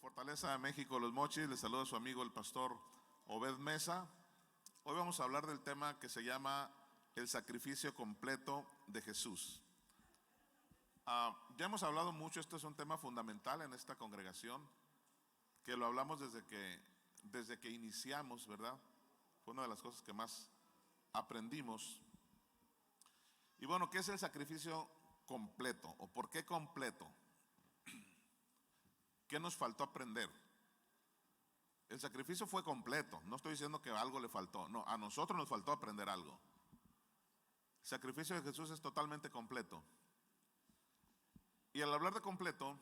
Fortaleza de México, Los Mochis, les saluda su amigo el pastor Obed Mesa. Hoy vamos a hablar del tema que se llama el sacrificio completo de Jesús. Ya hemos hablado mucho, esto es un tema fundamental en esta congregación, que lo hablamos desde que iniciamos, ¿verdad? Fue una de las cosas que más aprendimos. Y bueno, ¿qué es el sacrificio completo? ¿O por qué completo? ¿Qué nos faltó aprender? El sacrificio fue completo. No estoy diciendo que algo le faltó. No, a nosotros nos faltó aprender algo. El sacrificio de Jesús es totalmente completo. Y al hablar de completo,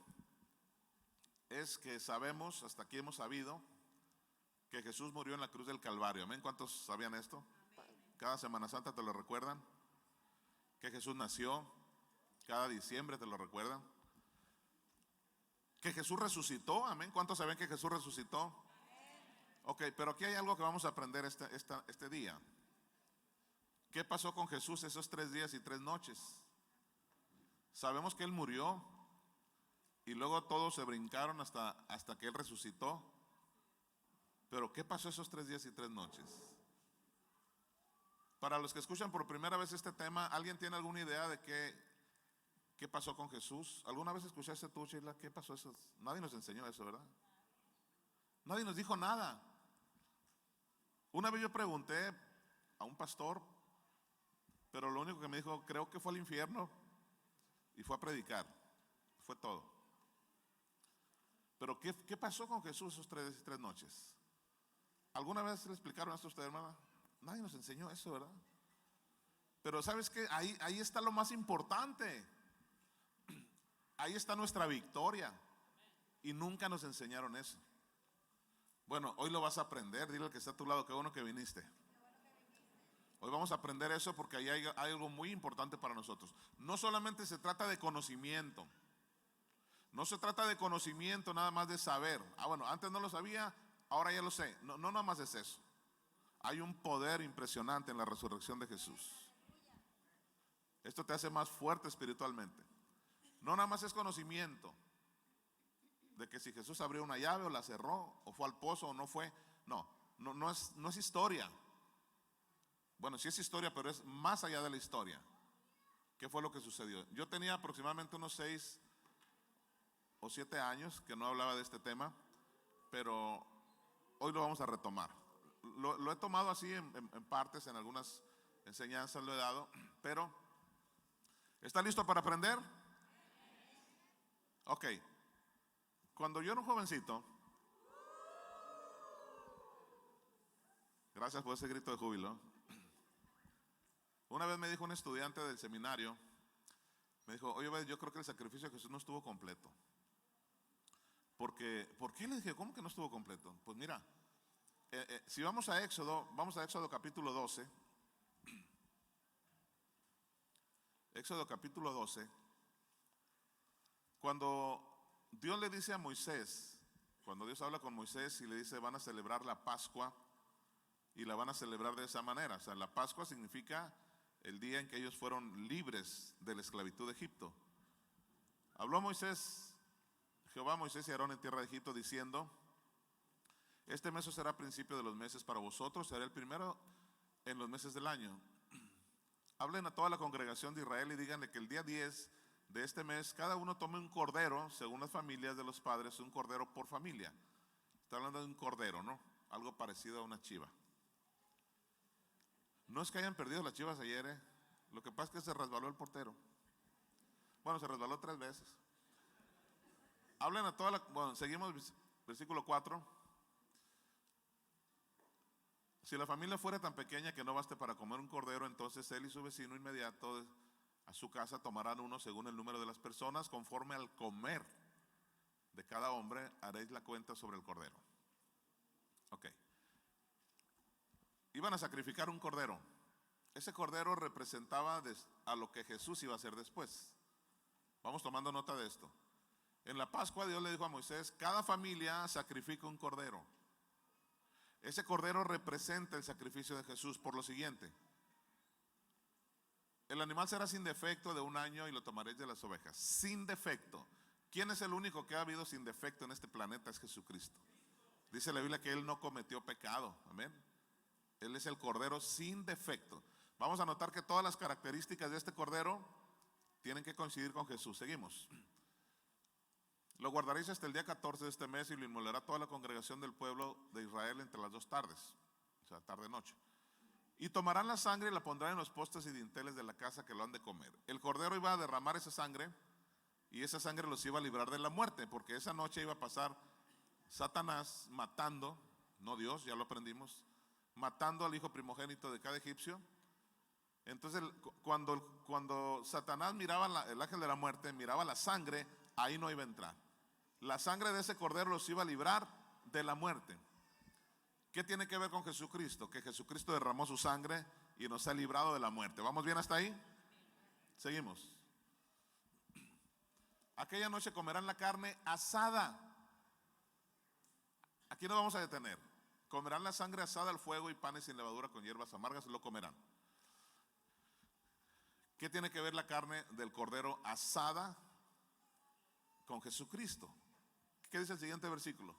es que sabemos, hasta aquí hemos sabido, que Jesús murió en la cruz del Calvario. ¿Amén? ¿Cuántos sabían esto? Cada Semana Santa te lo recuerdan. Que Jesús nació. Cada diciembre te lo recuerdan. Que Jesús resucitó. Amén. ¿Cuántos saben que Jesús resucitó? Ok, pero aquí hay algo que vamos a aprender este día. ¿Qué pasó con Jesús esos 3 días y 3 noches? Sabemos que Él murió y luego todos se brincaron hasta que Él resucitó. Pero ¿qué pasó esos 3 días y 3 noches? Para los que escuchan por primera vez este tema, ¿alguien tiene alguna idea de qué pasó con Jesús? ¿Alguna vez escuchaste tú, Sheila? ¿Qué pasó eso? Nadie nos enseñó eso, ¿verdad? Nadie nos dijo nada. Una vez yo pregunté a un pastor, pero lo único que me dijo, creo que fue al infierno y fue a predicar. Fue todo. Pero ¿qué pasó con Jesús esos 3 días y 3 noches? ¿Alguna vez le explicaron esto a usted, hermana? Nadie nos enseñó eso, ¿verdad? Pero ¿sabes qué? Ahí está lo más importante. Ahí está nuestra victoria. Y nunca nos enseñaron eso. Bueno, hoy lo vas a aprender. Dile al que está a tu lado, qué bueno que viniste. Hoy vamos a aprender eso porque ahí hay algo muy importante para nosotros. No solamente se trata de conocimiento. No se trata de conocimiento nada más de saber. Bueno, antes no lo sabía, ahora ya lo sé. No nada más es eso. Hay un poder impresionante en la resurrección de Jesús. Esto te hace más fuerte espiritualmente. No nada más es conocimiento de que si Jesús abrió una llave o la cerró, o fue al pozo o no fue. No es historia. Bueno, sí es historia, pero es más allá de la historia. ¿Qué fue lo que sucedió? Yo tenía aproximadamente unos 6 o 7 años que no hablaba de este tema, pero hoy lo vamos a retomar. Lo he tomado así en partes, en algunas enseñanzas lo he dado, pero ¿está listo para aprender? Ok. Cuando yo era un jovencito, gracias por ese grito de júbilo. Una vez me dijo un estudiante del seminario, me dijo, oye, yo creo que el sacrificio de Jesús no estuvo completo. ¿Por qué? Le dije, ¿cómo que no estuvo completo? Pues mira, si vamos a Éxodo capítulo 12. Éxodo capítulo 12. Cuando Dios le dice a Moisés, cuando Dios habla con Moisés y le dice van a celebrar la Pascua y la van a celebrar de esa manera. O sea, la Pascua significa el día en que ellos fueron libres de la esclavitud de Egipto. Habló Jehová, Moisés y Aarón en tierra de Egipto diciendo, este mes será principio de los meses para vosotros, será el primero en los meses del año. Hablen a toda la congregación de Israel y díganle que el día 10 de este mes cada uno tome un cordero, según las familias de los padres, un cordero por familia. Está hablando de un cordero, ¿no? Algo parecido a una chiva. No es que hayan perdido las chivas ayer, Lo que pasa es que se resbaló el portero. Bueno, se resbaló 3 veces. Hablen a toda la... Bueno, seguimos versículo 4. Si la familia fuera tan pequeña que no baste para comer un cordero, entonces él y su vecino inmediato a su casa tomarán uno según el número de las personas, conforme al comer de cada hombre haréis la cuenta sobre el cordero. Ok. Iban a sacrificar un cordero. Ese cordero representaba a lo que Jesús iba a hacer después. Vamos tomando nota de esto. En la Pascua Dios le dijo a Moisés, cada familia sacrifica un cordero. Ese cordero representa el sacrificio de Jesús por lo siguiente. El animal será sin defecto de 1 año y lo tomaréis de las ovejas. Sin defecto. ¿Quién es el único que ha habido sin defecto en este planeta? Es Jesucristo. Dice la Biblia que Él no cometió pecado. Amén. Él es el Cordero sin defecto. Vamos a notar que todas las características de este Cordero tienen que coincidir con Jesús. Seguimos. Lo guardaréis hasta el día 14 de este mes y lo inmolará toda la congregación del pueblo de Israel entre las 2 tardes, o sea, tarde-noche. Y tomarán la sangre y la pondrán en los postes y dinteles de la casa que lo han de comer. El Cordero iba a derramar esa sangre y esa sangre los iba a librar de la muerte, porque esa noche iba a pasar Satanás matando, no Dios, ya lo aprendimos, matando al hijo primogénito de cada egipcio. Entonces cuando Satanás miraba, el ángel de la muerte miraba la sangre, ahí no iba a entrar. La sangre de ese Cordero los iba a librar de la muerte. ¿Qué tiene que ver con Jesucristo? Que Jesucristo derramó su sangre y nos ha librado de la muerte. ¿Vamos bien hasta ahí? Seguimos. Aquella noche comerán la carne asada. Aquí nos vamos a detener. Comerán la sangre asada al fuego y panes sin levadura con hierbas amargas, lo comerán. ¿Qué tiene que ver la carne del Cordero asada con Jesucristo? ¿Qué dice el siguiente versículo?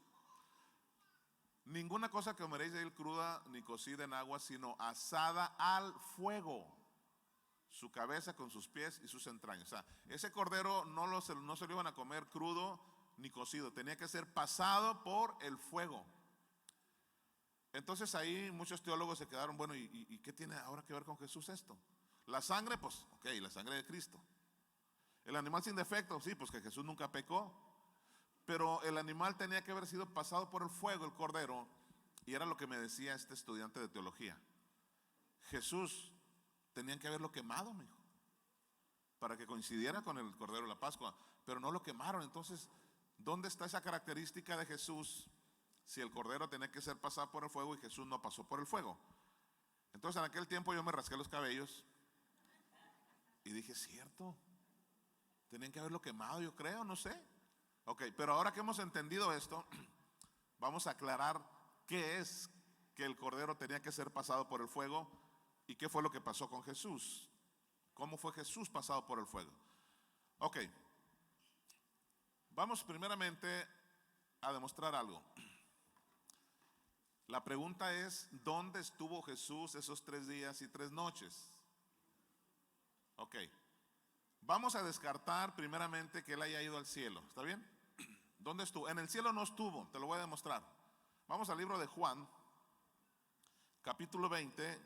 Ninguna cosa que comeréis de él cruda ni cocida en agua, sino asada al fuego, su cabeza con sus pies y sus entrañas. O sea, ese Cordero no se lo iban a comer crudo ni cocido, tenía que ser pasado por el fuego. Entonces ahí muchos teólogos se quedaron, bueno, ¿y qué tiene ahora que ver con Jesús esto? La sangre, pues, ok, la sangre de Cristo. El animal sin defecto, sí, pues que Jesús nunca pecó. Pero el animal tenía que haber sido pasado por el fuego, el Cordero. Y era lo que me decía este estudiante de teología. Jesús tenían que haberlo quemado, mijo, para que coincidiera con el Cordero de la Pascua. Pero no lo quemaron. Entonces, ¿dónde está esa característica de Jesús si el Cordero tenía que ser pasado por el fuego y Jesús no pasó por el fuego? Entonces en aquel tiempo yo me rasqué los cabellos y dije, cierto, tenían que haberlo quemado, yo creo, no sé. Ok, pero ahora que hemos entendido esto, vamos a aclarar qué es que el Cordero tenía que ser pasado por el fuego y qué fue lo que pasó con Jesús. ¿Cómo fue Jesús pasado por el fuego? Ok, vamos primeramente a demostrar algo. La pregunta es, ¿dónde estuvo Jesús esos 3 días y 3 noches? Ok, vamos a descartar primeramente que Él haya ido al cielo, ¿está bien? ¿Dónde estuvo? En el cielo no estuvo, te lo voy a demostrar. Vamos al libro de Juan, capítulo 20,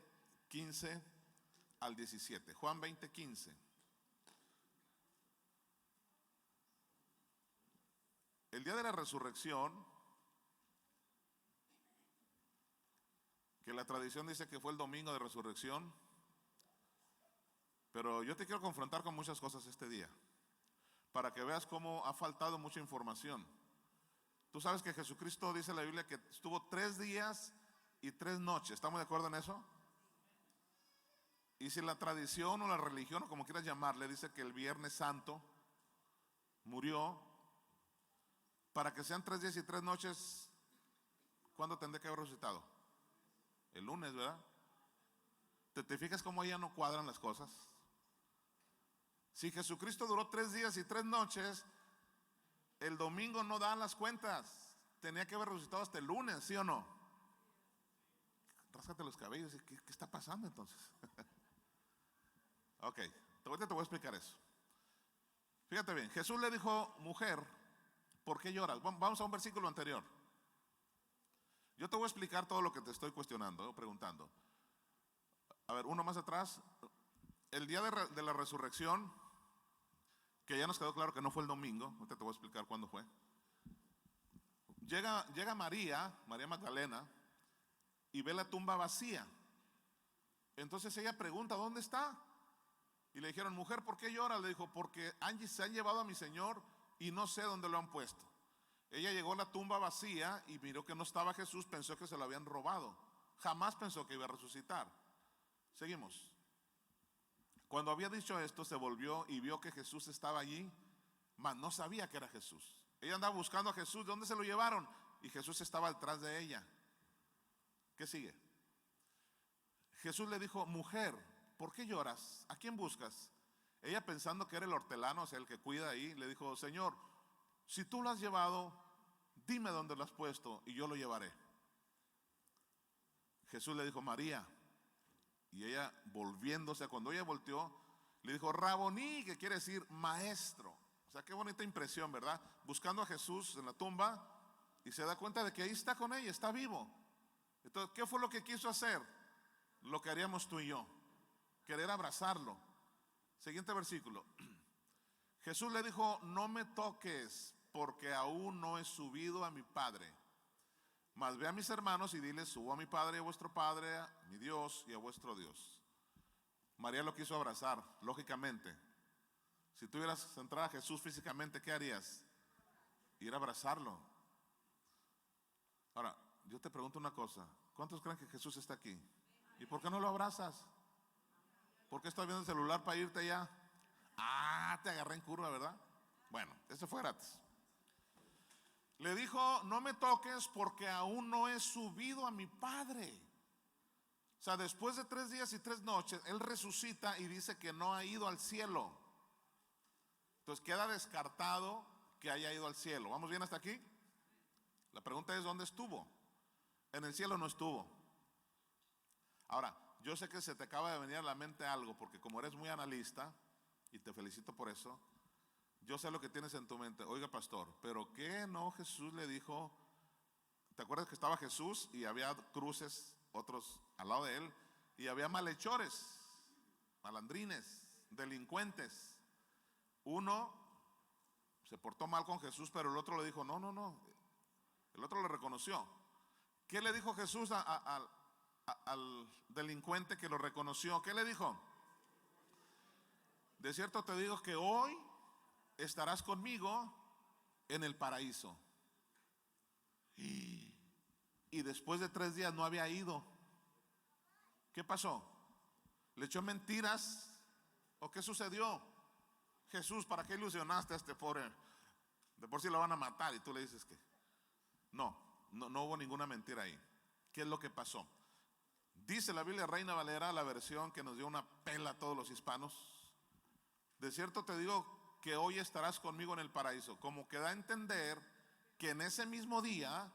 15 al 17. Juan 20, 15. El día de la resurrección, que la tradición dice que fue el domingo de resurrección, pero yo te quiero confrontar con muchas cosas este día, para que veas cómo ha faltado mucha información. Tú sabes que Jesucristo, dice la Biblia, que estuvo 3 días y 3 noches. ¿Estamos de acuerdo en eso? Y si la tradición o la religión, o como quieras llamarle, dice que el Viernes Santo murió, para que sean 3 días y 3 noches, ¿cuándo tendría que haber resucitado? El lunes, ¿verdad? ¿Te fijas cómo ya no cuadran las cosas? Si Jesucristo duró 3 días y 3 noches, el domingo no dan las cuentas. Tenía que haber resucitado hasta el lunes, ¿sí o no? Ráscate los cabellos. ¿Qué está pasando entonces? Ok, ahorita te voy a explicar eso. Fíjate bien, Jesús le dijo, mujer, ¿por qué lloras? Vamos a un versículo anterior. Yo te voy a explicar todo lo que te estoy cuestionando, preguntando. A ver, uno más atrás. El día de la resurrección, que ya nos quedó claro que no fue el domingo, ahorita te voy a explicar cuándo fue. Llega María Magdalena, y ve la tumba vacía. Entonces ella pregunta, ¿dónde está? Y le dijeron, mujer, ¿por qué llora? Le dijo, porque se han llevado a mi Señor y no sé dónde lo han puesto. Ella llegó a la tumba vacía y miró que no estaba Jesús, pensó que se lo habían robado. Jamás pensó que iba a resucitar. Seguimos. Cuando había dicho esto, se volvió y vio que Jesús estaba allí, mas no sabía que era Jesús. Ella andaba buscando a Jesús, ¿dónde se lo llevaron? Y Jesús estaba detrás de ella. ¿Qué sigue? Jesús le dijo, mujer, ¿por qué lloras? ¿A quién buscas? Ella, pensando que era el hortelano, o sea, el que cuida ahí, le dijo, Señor, Si tú lo has llevado, dime dónde lo has puesto y yo lo llevaré. Jesús le dijo, María. Y ella, volviéndose, cuando ella volteó, le dijo, Raboní, que quiere decir maestro. O sea, qué bonita impresión, ¿verdad? Buscando a Jesús en la tumba y se da cuenta de que ahí está con ella, está vivo. Entonces, ¿qué fue lo que quiso hacer? Lo que haríamos tú y yo, querer abrazarlo. Siguiente versículo. Jesús le dijo, no me toques, porque aún no he subido a mi Padre. Mas ve a mis hermanos y diles, subo a mi Padre y a vuestro Padre, a mi Dios y a vuestro Dios. María lo quiso abrazar, lógicamente. Si tú hubieras entrado a Jesús físicamente, ¿qué harías? Ir a abrazarlo. Ahora, yo te pregunto una cosa. ¿Cuántos creen que Jesús está aquí? ¿Y por qué no lo abrazas? ¿Por qué estás viendo el celular para irte ya? Ah, te agarré en curva, ¿verdad? Bueno, eso fue gratis. Le dijo, no me toques porque aún no he subido a mi Padre. O sea, después de 3 días y 3 noches, Él resucita y dice que no ha ido al cielo. Entonces queda descartado que haya ido al cielo. ¿Vamos bien hasta aquí? La pregunta es, ¿dónde estuvo? En el cielo no estuvo. Ahora, yo sé que se te acaba de venir a la mente algo, porque como eres muy analista, y te felicito por eso, yo sé lo que tienes en tu mente. Oiga, pastor, ¿pero qué no Jesús le dijo? ¿Te acuerdas que estaba Jesús y había cruces, otros al lado de él, y había malhechores, malandrines, delincuentes? Uno se portó mal con Jesús, pero el otro le dijo, no, no, no. El otro le reconoció. ¿Qué le dijo Jesús al delincuente que lo reconoció? ¿Qué le dijo? De cierto te digo que hoy estarás conmigo en el paraíso. Y después de 3 días no había ido. ¿Qué pasó? ¿Le echó mentiras? ¿O qué sucedió? Jesús, ¿para qué ilusionaste a este pobre? De por sí lo van a matar y tú le dices que no hubo ninguna mentira ahí. ¿Qué es lo que pasó? Dice la Biblia Reina Valera, la versión que nos dio una pela a todos los hispanos. De cierto te digo que hoy estarás conmigo en el paraíso. Como que da a entender que en ese mismo día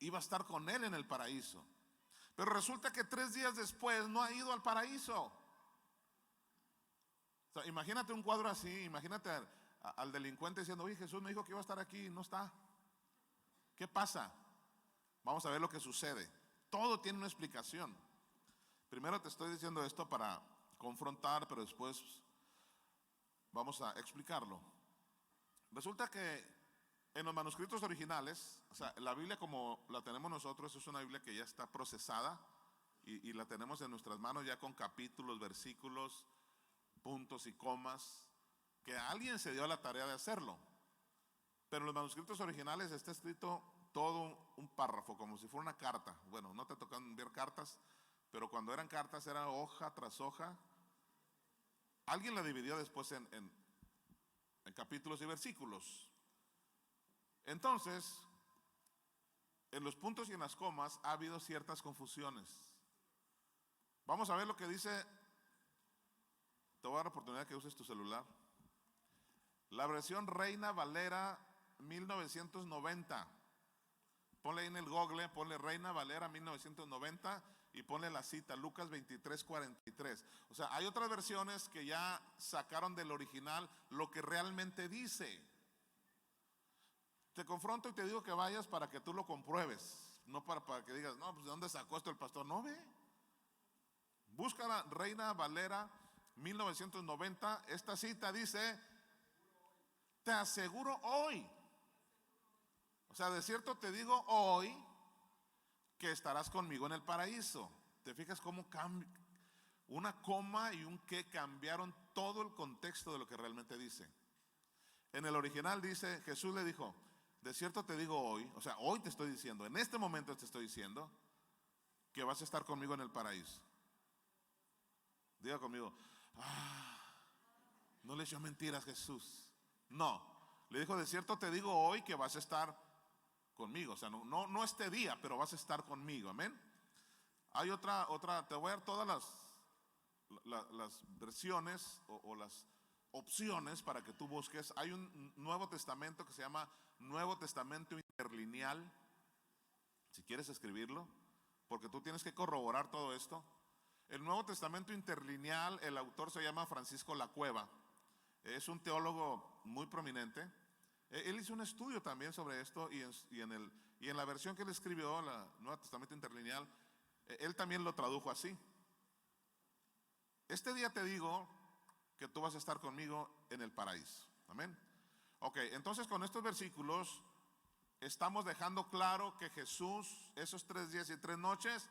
iba a estar con él en el paraíso. Pero resulta que 3 días después no ha ido al paraíso. O sea, imagínate un cuadro así, imagínate al delincuente diciendo, oye, Jesús me dijo que iba a estar aquí y no está. ¿Qué pasa? Vamos a ver lo que sucede. Todo tiene una explicación. Primero te estoy diciendo esto para confrontar, pero después vamos a explicarlo. Resulta que en los manuscritos originales, o sea, la Biblia como la tenemos nosotros es una Biblia que ya está procesada y la tenemos en nuestras manos ya con capítulos, versículos, puntos y comas, que alguien se dio a la tarea de hacerlo. Pero en los manuscritos originales está escrito todo un párrafo, como si fuera una carta. Bueno, no te tocan ver cartas, pero cuando eran cartas era hoja tras hoja. Alguien la dividió después en capítulos y versículos. Entonces, en los puntos y en las comas ha habido ciertas confusiones. Vamos a ver lo que dice. Te voy a dar la oportunidad que uses tu celular. La versión Reina Valera 1990. Ponle ahí en el Google, ponle Reina Valera 1990 y ponle la cita, Lucas 23:43. O sea, hay otras versiones que ya sacaron del original lo que realmente dice. Te confronto y te digo que vayas para que tú lo compruebes. No para que digas, no, pues ¿de dónde sacó esto el pastor? No, ve. Busca la Reina Valera 1990. Esta cita dice, te aseguro hoy. O sea, de cierto te digo hoy que estarás conmigo en el paraíso. ¿Te fijas cómo cambia? Una coma y un que cambiaron todo el contexto de lo que realmente dice. En el original dice, Jesús le dijo, de cierto te digo hoy, o sea, hoy te estoy diciendo, en este momento te estoy diciendo que vas a estar conmigo en el paraíso. Diga conmigo, no le echó mentiras Jesús. No, le dijo, de cierto te digo hoy que vas a estar conmigo. O sea, no este día, pero vas a estar conmigo, amén. Hay otra, te voy a dar todas las versiones o las opciones para que tú busques. Hay un Nuevo Testamento que se llama Nuevo Testamento Interlineal, si quieres escribirlo, porque tú tienes que corroborar todo esto. El Nuevo Testamento Interlineal, el autor se llama Francisco Lacueva, es un teólogo muy prominente. Él hizo un estudio también sobre esto y en la versión que él escribió, la Nuevo Testamento Interlineal, él también lo tradujo así. Este día te digo que tú vas a estar conmigo en el paraíso. Amén. Ok, entonces con estos versículos estamos dejando claro que Jesús esos 3 días y 3 noches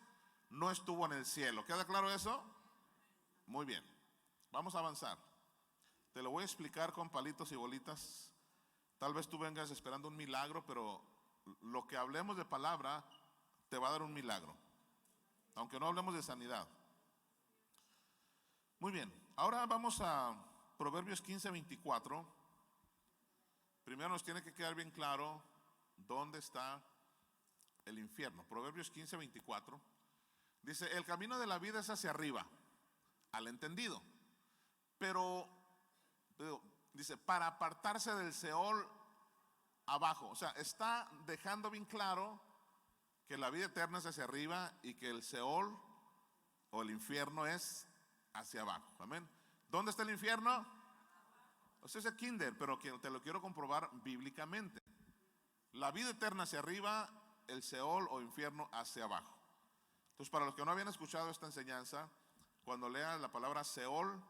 no estuvo en el cielo. ¿Queda claro eso? Muy bien, vamos a avanzar. Te lo voy a explicar con palitos y bolitas. Tal vez tú vengas esperando un milagro, pero lo que hablemos de palabra te va a dar un milagro, aunque no hablemos de sanidad. Muy bien, ahora vamos a Proverbios 15:24. Primero nos tiene que quedar bien claro dónde está el infierno. Proverbios 15:24 dice: el camino de la vida es hacia arriba, al entendido, pero dice, para apartarse del Seol, abajo. O sea, está dejando bien claro que la vida eterna es hacia arriba y que el Seol o el infierno es hacia abajo. Amén. ¿Dónde está el infierno? O sea, es el kinder, pero te lo quiero comprobar bíblicamente. La vida eterna hacia arriba, el Seol o infierno hacia abajo. Entonces, para los que no habían escuchado esta enseñanza, cuando lean la palabra Seol,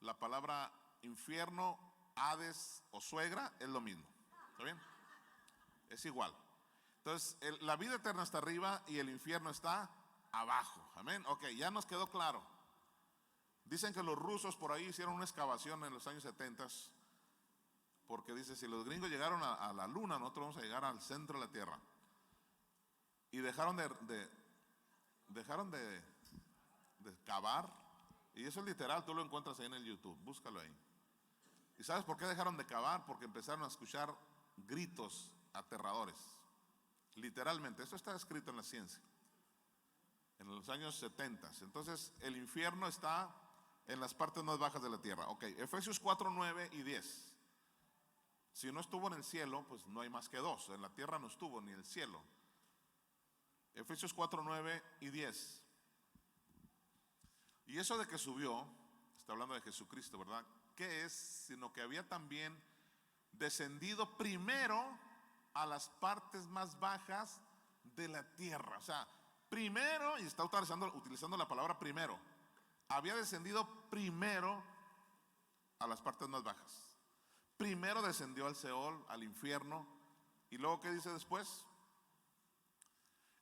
la palabra infierno, Hades o suegra, es lo mismo. ¿Está bien? Es igual. Entonces, la vida eterna está arriba y el infierno está abajo. Amén. Ok, ya nos quedó claro. Dicen que los rusos por ahí hicieron una excavación en los años 70, porque dice, si los gringos llegaron a la luna, nosotros vamos a llegar al centro de la tierra. Y dejaron de cavar, y eso es literal, tú lo encuentras ahí en el YouTube, búscalo ahí. ¿Y sabes por qué dejaron de cavar? Porque empezaron a escuchar gritos aterradores. Literalmente, eso está escrito en la ciencia, en los años 70. Entonces, el infierno está en las partes más bajas de la tierra. Ok, Efesios 4, 9 y 10. Si no estuvo en el cielo, pues no hay más que dos. En la tierra no estuvo, ni el cielo. Efesios 4, 9 y 10. Y eso de que subió, está hablando de Jesucristo, ¿verdad? ¿Qué es? Sino que había también descendido primero a las partes más bajas de la tierra. O sea, primero, y está utilizando la palabra primero, había descendido primero a las partes más bajas. Primero descendió al Seol, al infierno. Y luego, ¿qué dice después?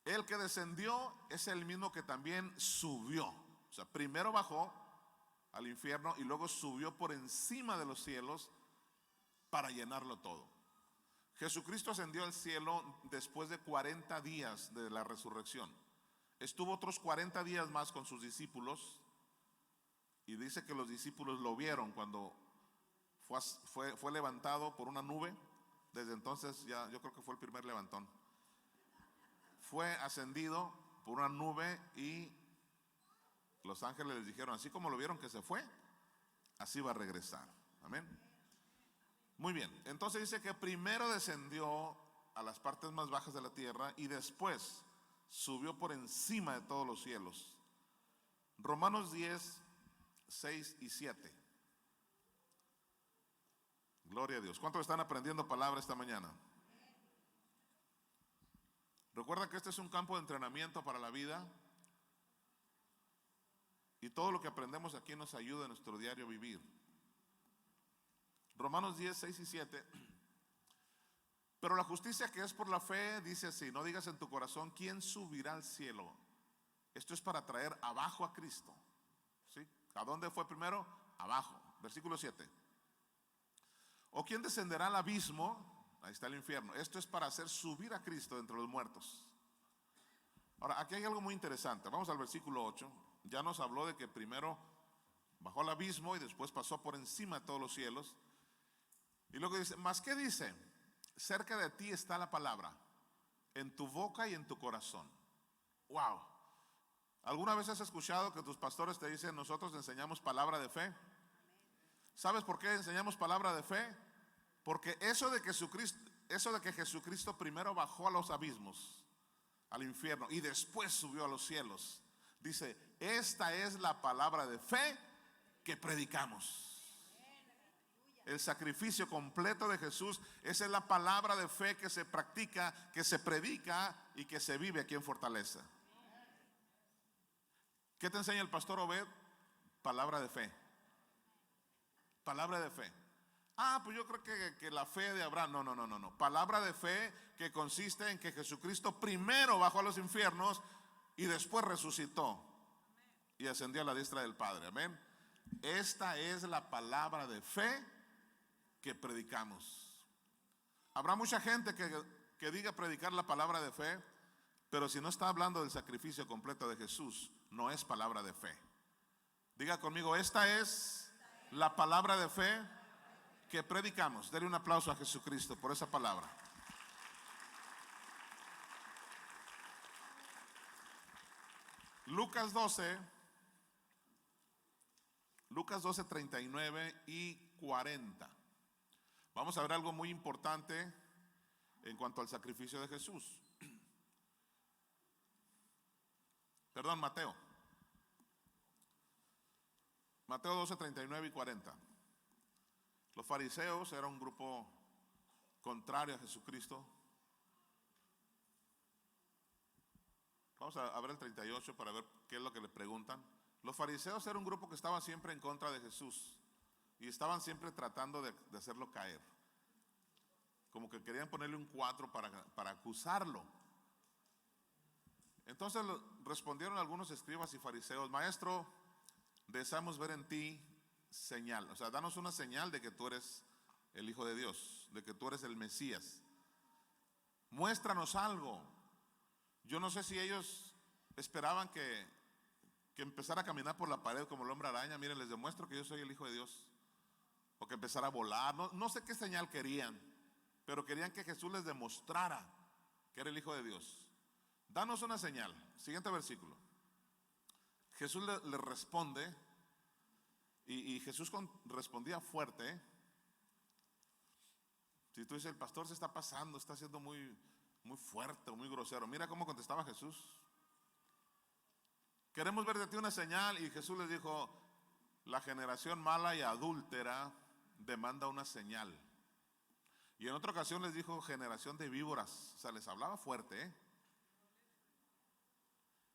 El que descendió es el mismo que también subió. O sea, primero bajó al infierno y luego subió por encima de los cielos para llenarlo todo. Jesucristo ascendió al cielo después de 40 días de la resurrección. Estuvo otros 40 días más con sus discípulos. Y dice que los discípulos lo vieron cuando fue levantado por una nube. Desde entonces ya yo creo que fue el primer levantón. Fue ascendido por una nube y los ángeles les dijeron, así como lo vieron que se fue, así va a regresar. Amén. Muy bien, entonces dice que primero descendió a las partes más bajas de la tierra y después subió por encima de todos los cielos. Romanos 10, 6 y 7. Gloria a Dios. ¿Cuántos están aprendiendo palabra esta mañana? Recuerda que este es un campo de entrenamiento para la vida y todo lo que aprendemos aquí nos ayuda en nuestro diario vivir. Romanos 10, 6 y 7. Pero la justicia que es por la fe dice así: no digas en tu corazón, ¿quién subirá al cielo? Esto es para traer abajo a Cristo. ¿Sí? ¿A dónde fue primero? Abajo. Versículo 7. ¿O quién descenderá al abismo? Ahí está el infierno. Esto es para hacer subir a Cristo entre los muertos. Ahora, aquí hay algo muy interesante. Vamos al versículo 8. Ya nos habló de que primero bajó al abismo y después pasó por encima de todos los cielos. Y luego dice, ¿más qué dice? Cerca de ti está la palabra, en tu boca y en tu corazón. Wow. ¿Alguna vez has escuchado que tus pastores te dicen, nosotros enseñamos palabra de fe? ¿Sabes por qué enseñamos palabra de fe? Porque eso de que Jesucristo primero bajó a los abismos, al infierno, y después subió a los cielos, dice, esta es la palabra de fe que predicamos. El sacrificio completo de Jesús, esa es la palabra de fe que se practica, que se predica y que se vive aquí en Fortaleza. ¿Qué te enseña el pastor Obed? Palabra de fe. Palabra de fe. Pues yo creo que la fe de Abraham. No. Palabra de fe que consiste en que Jesucristo primero bajó a los infiernos y después resucitó y ascendió a la diestra del Padre. Amén. Esta es la palabra de fe que predicamos. Habrá mucha gente que diga predicar la palabra de fe, pero si no está hablando del sacrificio completo de Jesús, no es palabra de fe. Diga conmigo, esta es la palabra de fe que predicamos. Denle un aplauso a Jesucristo por esa palabra. Lucas 12, 39 y 40. Vamos a ver algo muy importante en cuanto al sacrificio de Jesús. Perdón, Mateo 12, 39 y 40. Los fariseos eran un grupo contrario a Jesucristo. Vamos a ver el 38 para ver qué es lo que le preguntan. Los fariseos eran un grupo que estaba siempre en contra de Jesús y estaban siempre tratando de hacerlo caer. Como que querían ponerle un 4 para acusarlo. Entonces respondieron algunos escribas y fariseos, maestro, deseamos ver en ti señal. O sea, danos una señal de que tú eres el Hijo de Dios, de que tú eres el Mesías. Muéstranos algo. Yo no sé si ellos esperaban que empezara a caminar por la pared como el hombre araña. Miren, les demuestro que yo soy el Hijo de Dios. O que empezara a volar. No sé qué señal querían, pero querían que Jesús les demostrara que era el Hijo de Dios. Danos una señal. Siguiente versículo. Jesús le responde, y Jesús respondía fuerte. Si tú dices, el pastor se está pasando, está siendo muy, muy fuerte o muy grosero. Mira cómo contestaba Jesús. Queremos ver de ti una señal. Y Jesús les dijo, la generación mala y adúltera demanda una señal. Y en otra ocasión les dijo, generación de víboras. O sea, les hablaba fuerte,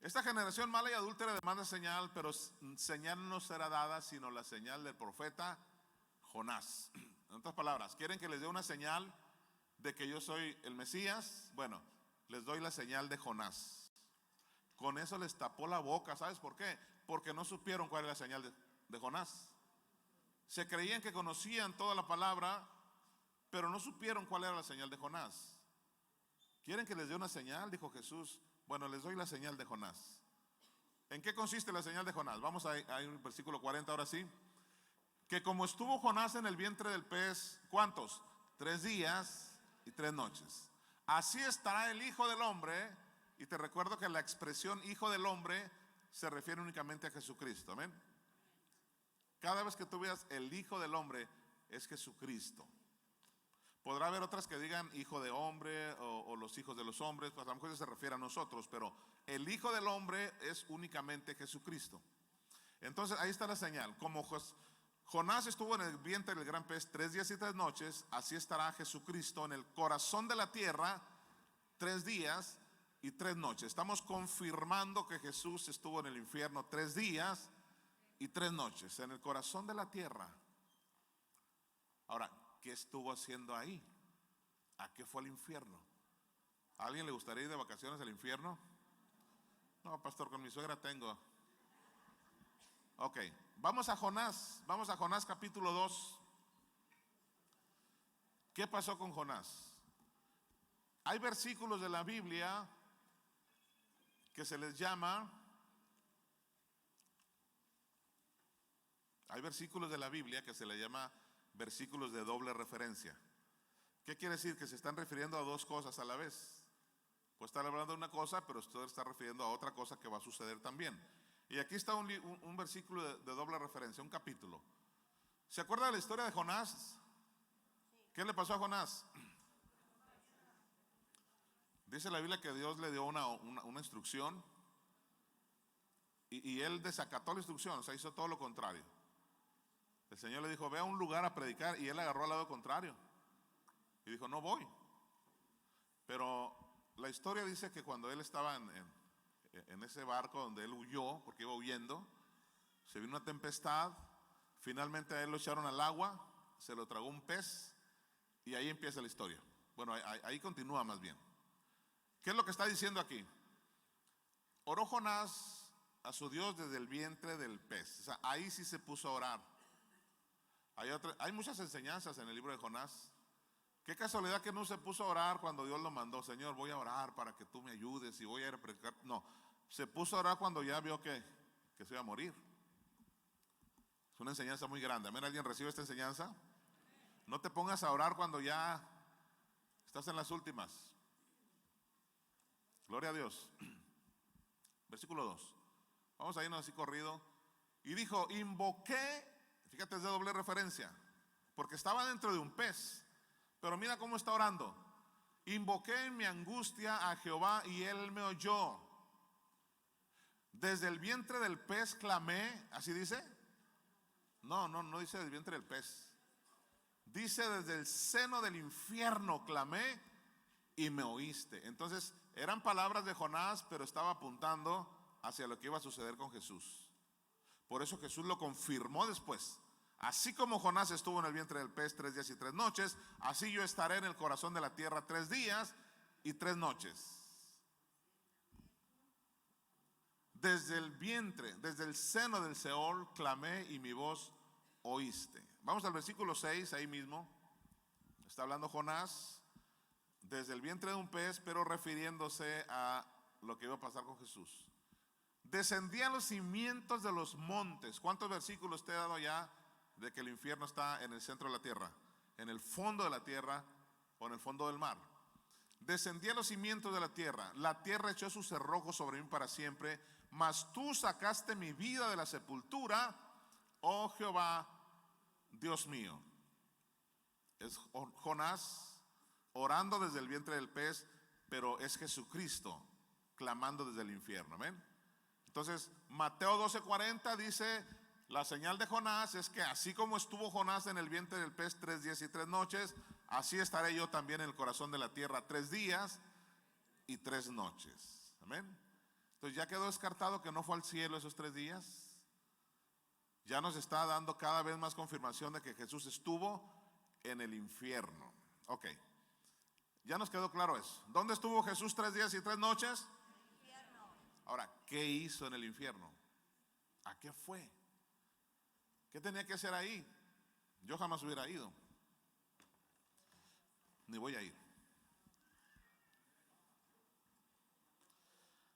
Esta generación mala y adúltera demanda señal, pero señal no será dada sino la señal del profeta Jonás. En otras palabras, ¿quieren que les dé una señal de que yo soy el Mesías? Bueno, les doy la señal de Jonás. Con eso les tapó la boca. ¿Sabes por qué? Porque no supieron cuál era la señal de Jonás. Se creían que conocían toda la palabra, pero no supieron cuál era la señal de Jonás. ¿Quieren que les dé una señal? Dijo Jesús. Bueno, les doy la señal de Jonás. ¿En qué consiste la señal de Jonás? Vamos a ir al versículo 40 ahora sí. Que como estuvo Jonás en el vientre del pez, ¿cuántos? 3 días y 3 noches. Así estará el Hijo del Hombre. Y te recuerdo que la expresión Hijo del Hombre se refiere únicamente a Jesucristo. Amén. Cada vez que tú veas el Hijo del Hombre es Jesucristo. Podrá haber otras que digan hijo de hombre o los hijos de los hombres, pues a lo mejor se refiere a nosotros, pero el Hijo del Hombre es únicamente Jesucristo. Entonces ahí está la señal. Como Jonás estuvo en el vientre del gran pez 3 días y 3 noches, así estará Jesucristo en el corazón de la tierra 3 días y 3 noches. Estamos confirmando que Jesús estuvo en el infierno 3 días y 3 noches, en el corazón de la tierra. Ahora, ¿qué estuvo haciendo ahí? ¿A qué fue al infierno? ¿A alguien le gustaría ir de vacaciones al infierno? No, pastor, con mi suegra tengo. Ok, vamos a Jonás capítulo 2. ¿Qué pasó con Jonás? Hay versículos de la Biblia que se les llama, versículos de doble referencia. ¿Qué quiere decir? Que se están refiriendo a 2 cosas a la vez. Pues están hablando de una cosa, pero usted está refiriendo a otra cosa que va a suceder también. Y aquí está un versículo de doble referencia, un capítulo. ¿Se acuerda de la historia de Jonás? ¿Qué le pasó a Jonás? Dice la Biblia que Dios le dio una instrucción y él desacató la instrucción, o sea, hizo todo lo contrario. El Señor le dijo, ve a un lugar a predicar, y él agarró al lado contrario y dijo, no voy. Pero la historia dice que cuando él estaba en ese barco donde él huyó, porque iba huyendo, se vino una tempestad, finalmente a él lo echaron al agua, se lo tragó un pez, y ahí empieza la historia. Bueno, ahí continúa más bien. ¿Qué es lo que está diciendo aquí? Oró Jonás a su Dios desde el vientre del pez. O sea, ahí sí se puso a orar. Hay muchas enseñanzas en el libro de Jonás. Qué casualidad que no se puso a orar cuando Dios lo mandó. Señor, voy a orar para que tú me ayudes y voy a ir a predicar. No, se puso a orar cuando ya vio que se iba a morir. Es una enseñanza muy grande. ¿Amén? ¿Alguien recibe esta enseñanza? No te pongas a orar cuando ya estás en las últimas. Gloria a Dios. Versículo 2. Vamos a irnos así corrido. Y dijo, invoqué, fíjate, es de doble referencia, porque estaba dentro de un pez. Pero mira cómo está orando. Invoqué en mi angustia a Jehová y él me oyó. Desde el vientre del pez clamé, ¿así dice? No dice del vientre del pez. Dice desde el seno del infierno clamé y me oíste. Entonces eran palabras de Jonás, pero estaba apuntando hacia lo que iba a suceder con Jesús. Por eso Jesús lo confirmó después. Así como Jonás estuvo en el vientre del pez 3 días y 3 noches, así yo estaré en el corazón de la tierra 3 días y 3 noches. Desde el vientre, desde el seno del Seol, clamé y mi voz oíste. Vamos al versículo 6, ahí mismo. Está hablando Jonás desde el vientre de un pez, pero refiriéndose a lo que iba a pasar con Jesús. Descendí a los cimientos de los montes. ¿Cuántos versículos te he dado ya de que el infierno está en el centro de la tierra, en el fondo de la tierra o en el fondo del mar? Descendí a los cimientos de la tierra echó sus cerrojos sobre mí para siempre, mas tú sacaste mi vida de la sepultura, oh Jehová, Dios mío. Es Jonás orando desde el vientre del pez, pero es Jesucristo clamando desde el infierno. Amén. Entonces Mateo 12:40 dice, la señal de Jonás es que así como estuvo Jonás en el vientre del pez 3 días y 3 noches, así estaré yo también en el corazón de la tierra 3 días y 3 noches. Amén. Entonces ya quedó descartado que no fue al cielo esos 3 días. Ya nos está dando cada vez más confirmación de que Jesús estuvo en el infierno. Ok, ya nos quedó claro eso. ¿Dónde estuvo Jesús 3 días y 3 noches? Ahora, ¿qué hizo en el infierno? ¿A qué fue? ¿Qué tenía que hacer ahí? Yo jamás hubiera ido, ni voy a ir.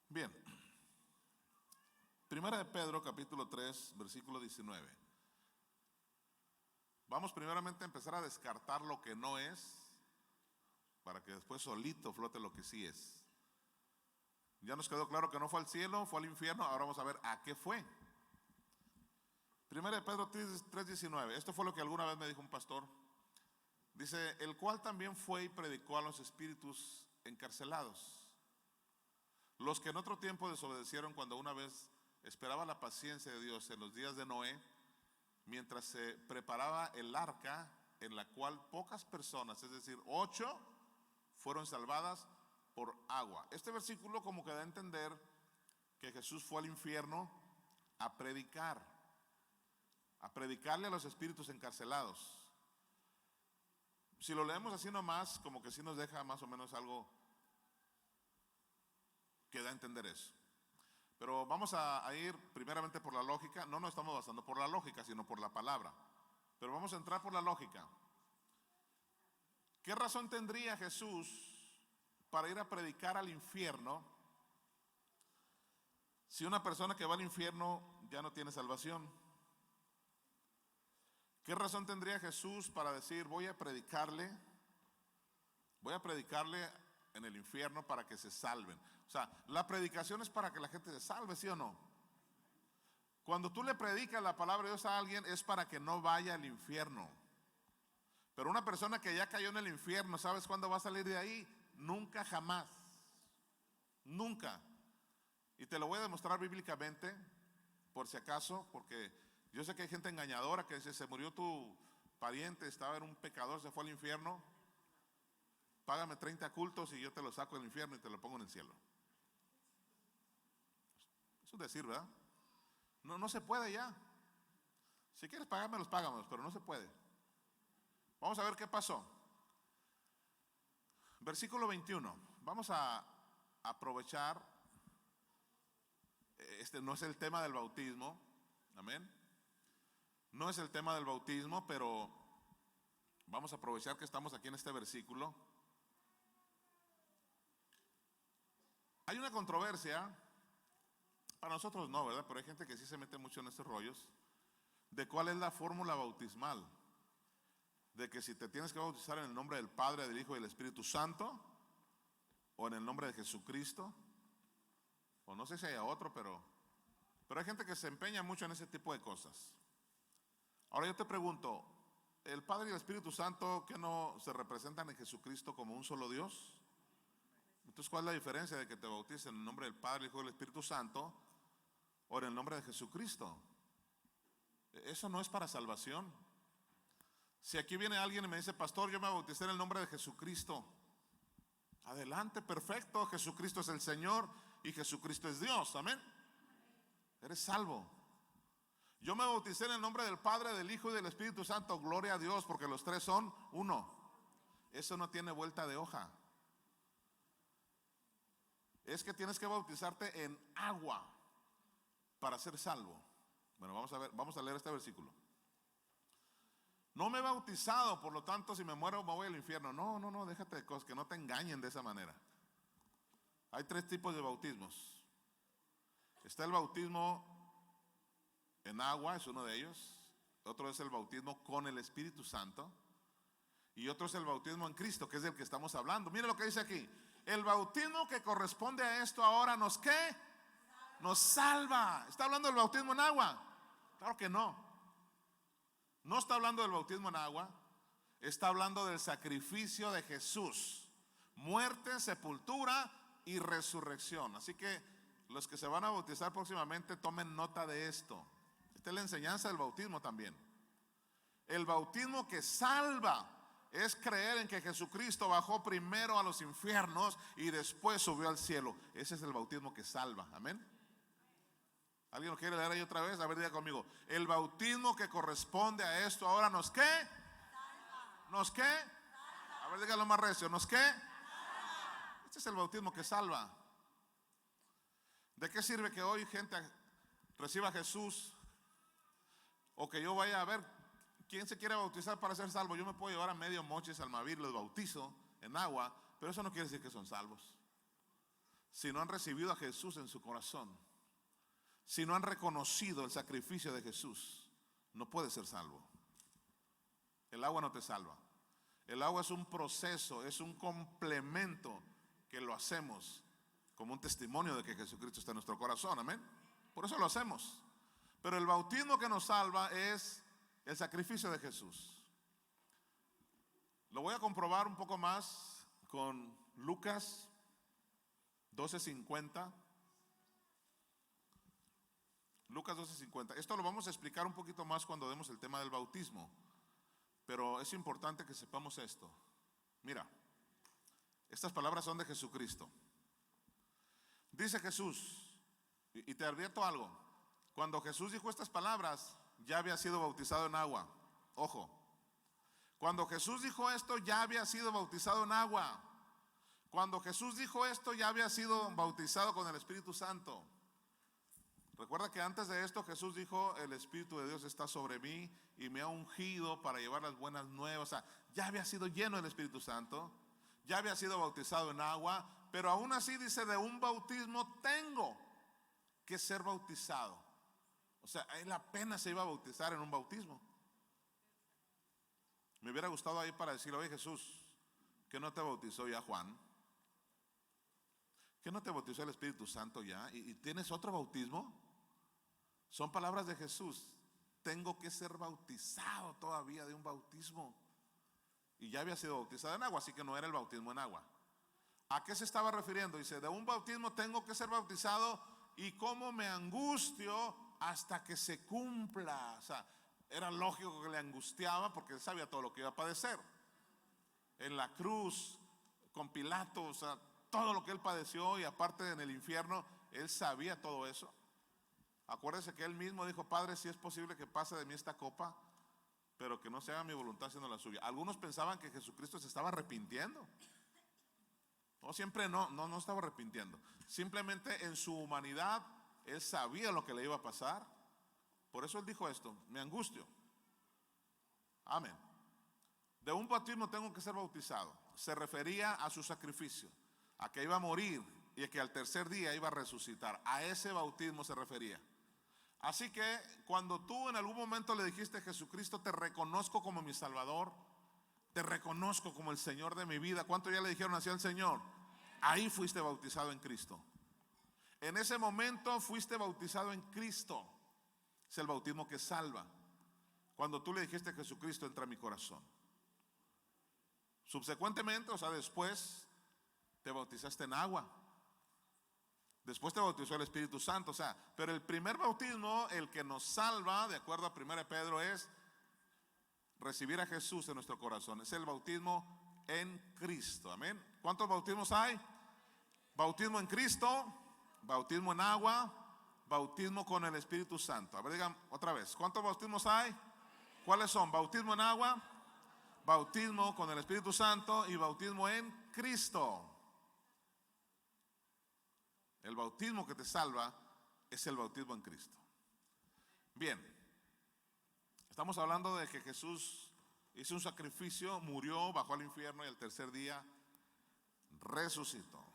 Bien, Primera de Pedro capítulo 3 versículo 19. Vamos primeramente a empezar a descartar lo que no es, para que después solito flote lo que sí es. Ya nos quedó claro que no fue al cielo, fue al infierno. Ahora vamos a ver a qué fue. Primera de Pedro 3:19. Esto fue lo que alguna vez me dijo un pastor. Dice, el cual también fue y predicó a los espíritus encarcelados, los que en otro tiempo desobedecieron cuando una vez esperaba la paciencia de Dios en los días de Noé, mientras se preparaba el arca, en la cual pocas personas, es decir, 8, fueron salvadas por agua. Este versículo como que da a entender que Jesús fue al infierno a predicarle a los espíritus encarcelados. Si lo leemos así nomás, como que sí nos deja más o menos algo que da a entender eso. Pero vamos a ir primeramente por la lógica. No nos estamos basando por la lógica, sino por la palabra. Pero vamos a entrar por la lógica. ¿Qué razón tendría Jesús para ir a predicar al infierno si una persona que va al infierno ya no tiene salvación? ¿Qué razón tendría Jesús para decir voy a predicarle en el infierno para que se salven? O sea, la predicación es para que la gente se salve, ¿sí o no? Cuando tú le predicas la palabra de Dios a alguien es para que no vaya al infierno. Pero una persona que ya cayó en el infierno, ¿sabes cuándo va a salir de ahí? Nunca, jamás. Nunca. Y te lo voy a demostrar bíblicamente, por si acaso, porque yo sé que hay gente engañadora que dice, se murió tu pariente, estaba en un pecador, se fue al infierno, págame 30 cultos y yo te lo saco del infierno y te lo pongo en el cielo. Eso es decir, ¿verdad? No se puede ya. Si quieres pagármelos, págamelos, pero no se puede. Vamos a ver qué pasó. Versículo 21. Vamos a aprovechar. Este no es el tema del bautismo. Amén. No es el tema del bautismo, pero vamos a aprovechar que estamos aquí en este versículo. Hay una controversia, para nosotros no, ¿verdad? Pero hay gente que sí se mete mucho en estos rollos, de cuál es la fórmula bautismal. De que si te tienes que bautizar en el nombre del Padre, del Hijo y del Espíritu Santo, o en el nombre de Jesucristo, o no sé si hay otro, pero hay gente que se empeña mucho en ese tipo de cosas. Ahora yo te pregunto, ¿el Padre y el Espíritu Santo que no se representan en Jesucristo como un solo Dios? Entonces, ¿cuál es la diferencia de que te bautices en el nombre del Padre, el Hijo y del Espíritu Santo, o en el nombre de Jesucristo? Eso no es para salvación. Si aquí viene alguien y me dice, pastor, yo me bauticé en el nombre de Jesucristo, adelante, perfecto, Jesucristo es el Señor y Jesucristo es Dios, amén. Eres salvo. Yo me bauticé en el nombre del Padre, del Hijo y del Espíritu Santo, gloria a Dios, porque los tres son uno. Eso no tiene vuelta de hoja. Es que tienes que bautizarte en agua para ser salvo. Bueno, vamos a leer este versículo. No me he bautizado, por lo tanto, si me muero me voy al infierno. No, déjate de cosas, que no te engañen de esa manera. Hay tres tipos de bautismos. Está el bautismo en agua, es uno de ellos. Otro es el bautismo con el Espíritu Santo. Y otro es el bautismo en Cristo, que es del que estamos hablando. Mire lo que dice aquí. El bautismo que corresponde a esto ahora ¿nos qué? Nos salva. ¿Está hablando del bautismo en agua? Claro que no. No está hablando del bautismo en agua, está hablando del sacrificio de Jesús, muerte, sepultura y resurrección. Así que los que se van a bautizar próximamente tomen nota de esto. Esta es la enseñanza del bautismo también. El bautismo que salva es creer en que Jesucristo bajó primero a los infiernos y después subió al cielo. Ese es el bautismo que salva, amén. ¿Alguien lo quiere leer ahí otra vez? A ver, diga conmigo. El bautismo que corresponde a esto ahora ¿nos qué? Salva. ¿Nos qué? Salva. A ver, dígalo más recio. ¿Nos qué? Salva. Este es el bautismo que salva. ¿De qué sirve que hoy gente reciba a Jesús? O que yo vaya a ver quién se quiere bautizar para ser salvo. Yo me puedo llevar a medio Mochis, Almavir, los bautizo en agua, pero eso no quiere decir que son salvos. Si no han recibido a Jesús en su corazón, si no han reconocido el sacrificio de Jesús, no puede ser salvo. El agua no te salva. El agua es un proceso, es un complemento que lo hacemos como un testimonio de que Jesucristo está en nuestro corazón, amén. Por eso lo hacemos. Pero el bautismo que nos salva es el sacrificio de Jesús. Lo voy a comprobar un poco más con Lucas 12:50. Lucas 12:50. Esto lo vamos a explicar un poquito más cuando demos el tema del bautismo, pero es importante que sepamos esto. Mira, estas palabras son de Jesucristo. Dice Jesús, y te advierto algo, cuando Jesús dijo estas palabras, ya había sido bautizado en agua. Ojo, cuando Jesús dijo esto, ya había sido bautizado en agua. Cuando Jesús dijo esto, ya había sido bautizado con el Espíritu Santo. Recuerda que antes de esto Jesús dijo, el Espíritu de Dios está sobre mí y me ha ungido para llevar las buenas nuevas. O sea, ya había sido lleno del Espíritu Santo, ya había sido bautizado en agua, pero aún así dice, de un bautismo tengo que ser bautizado. O sea, él apenas se iba a bautizar en un bautismo. Me hubiera gustado ahí para decirle, oye Jesús, ¿que no te bautizó ya Juan? ¿Que no te bautizó el Espíritu Santo ya? ¿Y tienes otro bautismo? Son palabras de Jesús. Tengo que ser bautizado todavía de un bautismo. Y ya había sido bautizado en agua, así que no era el bautismo en agua. ¿A qué se estaba refiriendo? Dice, de un bautismo tengo que ser bautizado, y cómo me angustio hasta que se cumpla. O sea, era lógico que le angustiaba porque él sabía todo lo que iba a padecer. En la cruz, con Pilato, o sea, todo lo que él padeció, y aparte en el infierno, él sabía todo eso. Acuérdese que él mismo dijo, Padre, si es posible que pase de mí esta copa, pero que no se haga mi voluntad sino la suya. Algunos pensaban que Jesucristo se estaba arrepintiendo. No, siempre no estaba arrepintiendo. Simplemente en su humanidad, él sabía lo que le iba a pasar. Por eso él dijo esto, me angustio. Amén. De un bautismo tengo que ser bautizado. Se refería a su sacrificio, a que iba a morir y a que al tercer día iba a resucitar. A ese bautismo se refería. Así que cuando tú en algún momento le dijiste, Jesucristo, te reconozco como mi Salvador, te reconozco como el Señor de mi vida, ¿cuánto ya le dijeron así al Señor? Ahí fuiste bautizado en Cristo. En ese momento fuiste bautizado en Cristo. Es el bautismo que salva. Cuando tú le dijiste, Jesucristo, entra a mi corazón. Subsecuentemente, o sea, después te bautizaste en agua. Después te bautizó el Espíritu Santo, o sea, pero el primer bautismo, el que nos salva, de acuerdo a 1 Pedro, es recibir a Jesús en nuestro corazón. Es el bautismo en Cristo, amén. ¿Cuántos bautismos hay? Bautismo en Cristo, bautismo en agua, bautismo con el Espíritu Santo. A ver, digan otra vez, ¿cuántos bautismos hay? ¿Cuáles son? Bautismo en agua, bautismo con el Espíritu Santo y bautismo en Cristo. El bautismo que te salva es el bautismo en Cristo. Bien, estamos hablando de que Jesús hizo un sacrificio, murió, bajó al infierno y al tercer día resucitó.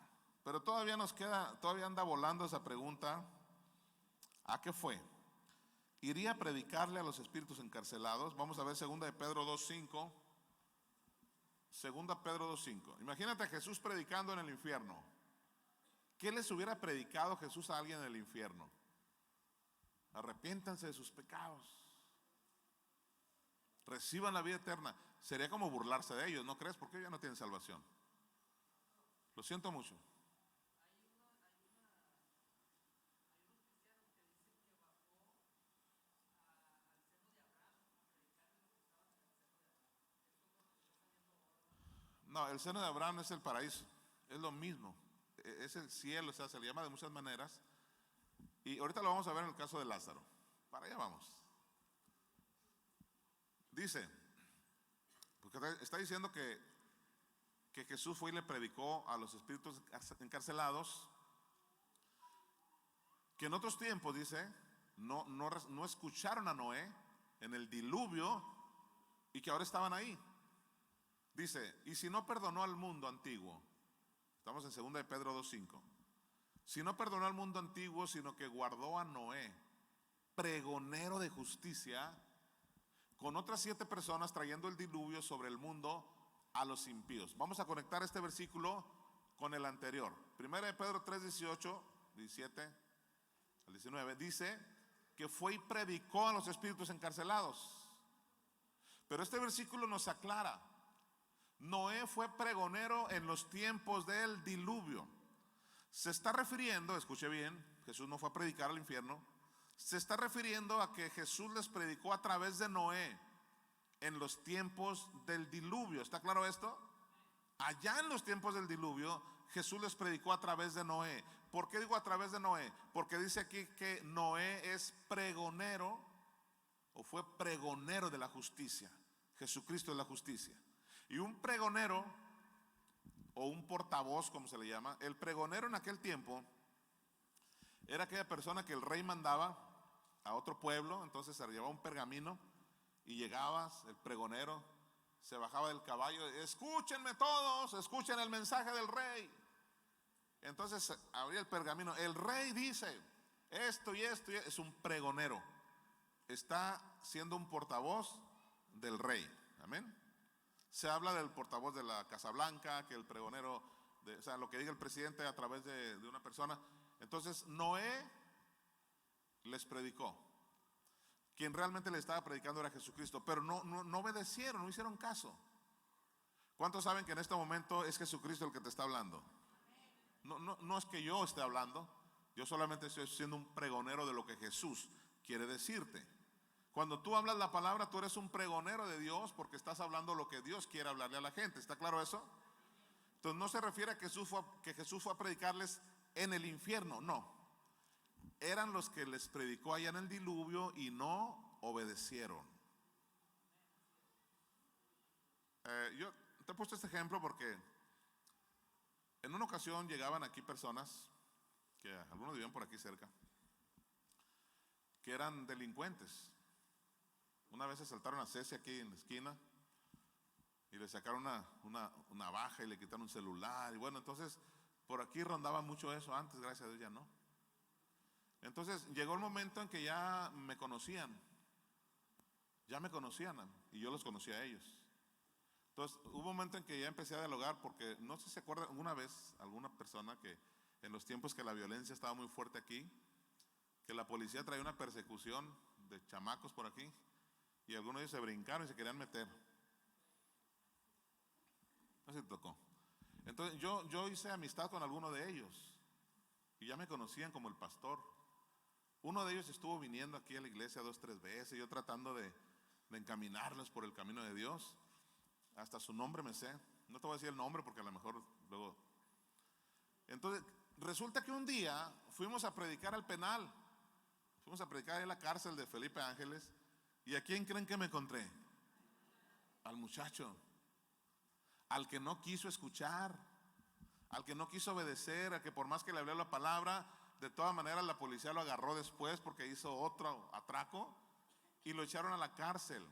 Pero todavía nos queda, todavía anda volando esa pregunta. ¿A qué fue? ¿Iría a predicarle a los espíritus encarcelados? Vamos a ver 2 de Pedro 2:5. 2 Pedro 2:5. Imagínate a Jesús predicando en el infierno. ¿Qué les hubiera predicado Jesús a alguien en el infierno? Arrepiéntanse de sus pecados, reciban la vida eterna. Sería como burlarse de ellos, ¿no crees? Porque ellos ya no tienen salvación. Lo siento mucho. No, el seno de Abraham es el paraíso, es lo mismo, es el cielo, o sea, se le llama de muchas maneras. Y ahorita lo vamos a ver en el caso de Lázaro. Para allá vamos. Dice, porque está diciendo que Jesús fue y le predicó a los espíritus encarcelados, que en otros tiempos, dice, no escucharon a Noé en el diluvio y que ahora estaban ahí. Dice, y si no perdonó al mundo antiguo, estamos en 2 de Pedro 2:5, si no perdonó al mundo antiguo, sino que guardó a Noé, pregonero de justicia, con otras 7 personas trayendo el diluvio sobre el mundo a los impíos. Vamos a conectar este versículo con el anterior. 1 de Pedro 3:18, 17 al 19, dice que fue y predicó a los espíritus encarcelados. Pero este versículo nos aclara, Noé fue pregonero en los tiempos del diluvio. Se está refiriendo, escuche bien, Jesús no fue a predicar al infierno. Se está refiriendo a que Jesús les predicó a través de Noé en los tiempos del diluvio. ¿Está claro esto? Allá en los tiempos del diluvio, Jesús les predicó a través de Noé. ¿Por qué digo a través de Noé? Porque dice aquí que Noé es pregonero, o fue pregonero de la justicia. Jesucristo es la justicia. Y un pregonero, o un portavoz, como se le llama, el pregonero en aquel tiempo era aquella persona que el rey mandaba a otro pueblo. Entonces se llevaba un pergamino y llegabas, el pregonero se bajaba del caballo, escúchenme todos, escuchen el mensaje del rey. Entonces abría el pergamino, el rey dice esto y esto, es un pregonero, está siendo un portavoz del rey, amén. Se habla del portavoz de la Casa Blanca, que el pregonero, o sea, lo que diga el presidente a través de una persona. Entonces Noé les predicó. Quien realmente le estaba predicando era Jesucristo, pero no obedecieron, no hicieron caso. ¿Cuántos saben que en este momento es Jesucristo el que te está hablando? No es que yo esté hablando, yo solamente estoy siendo un pregonero de lo que Jesús quiere decirte. Cuando tú hablas la palabra, tú eres un pregonero de Dios porque estás hablando lo que Dios quiere hablarle a la gente. ¿Está claro eso? Entonces no se refiere a que Jesús fue a predicarles en el infierno, no. Eran los que les predicó allá en el diluvio y no obedecieron. Yo te he puesto este ejemplo porque en una ocasión llegaban aquí personas, que algunos vivían por aquí cerca, que eran delincuentes. Una vez asaltaron a Ceci aquí en la esquina y le sacaron una navaja y le quitaron un celular. Y bueno, entonces por aquí rondaba mucho eso antes, gracias a Dios ya no. Entonces llegó el momento en que ya me conocían y yo los conocía a ellos. Entonces hubo un momento en que ya empecé a dialogar porque no sé si se acuerdan alguna vez, alguna persona que en los tiempos que la violencia estaba muy fuerte aquí, que la policía traía una persecución de chamacos por aquí y algunos de ellos se brincaron y se querían meter. No sé si te tocó. Entonces yo hice amistad con alguno de ellos y ya me conocían como el pastor. Uno de ellos estuvo viniendo aquí a la iglesia 2, 3 veces, yo tratando de encaminarlos por el camino de Dios. Hasta su nombre me sé. No te voy a decir el nombre porque a lo mejor luego. Entonces, resulta que un día fuimos a predicar al penal. Fuimos a predicar en la cárcel de Felipe Ángeles. ¿Y a quién creen que me encontré? Al muchacho. Al que no quiso escuchar. Al que no quiso obedecer. Al que por más que le hablé la palabra, de todas maneras la policía lo agarró después porque hizo otro atraco y lo echaron a la cárcel.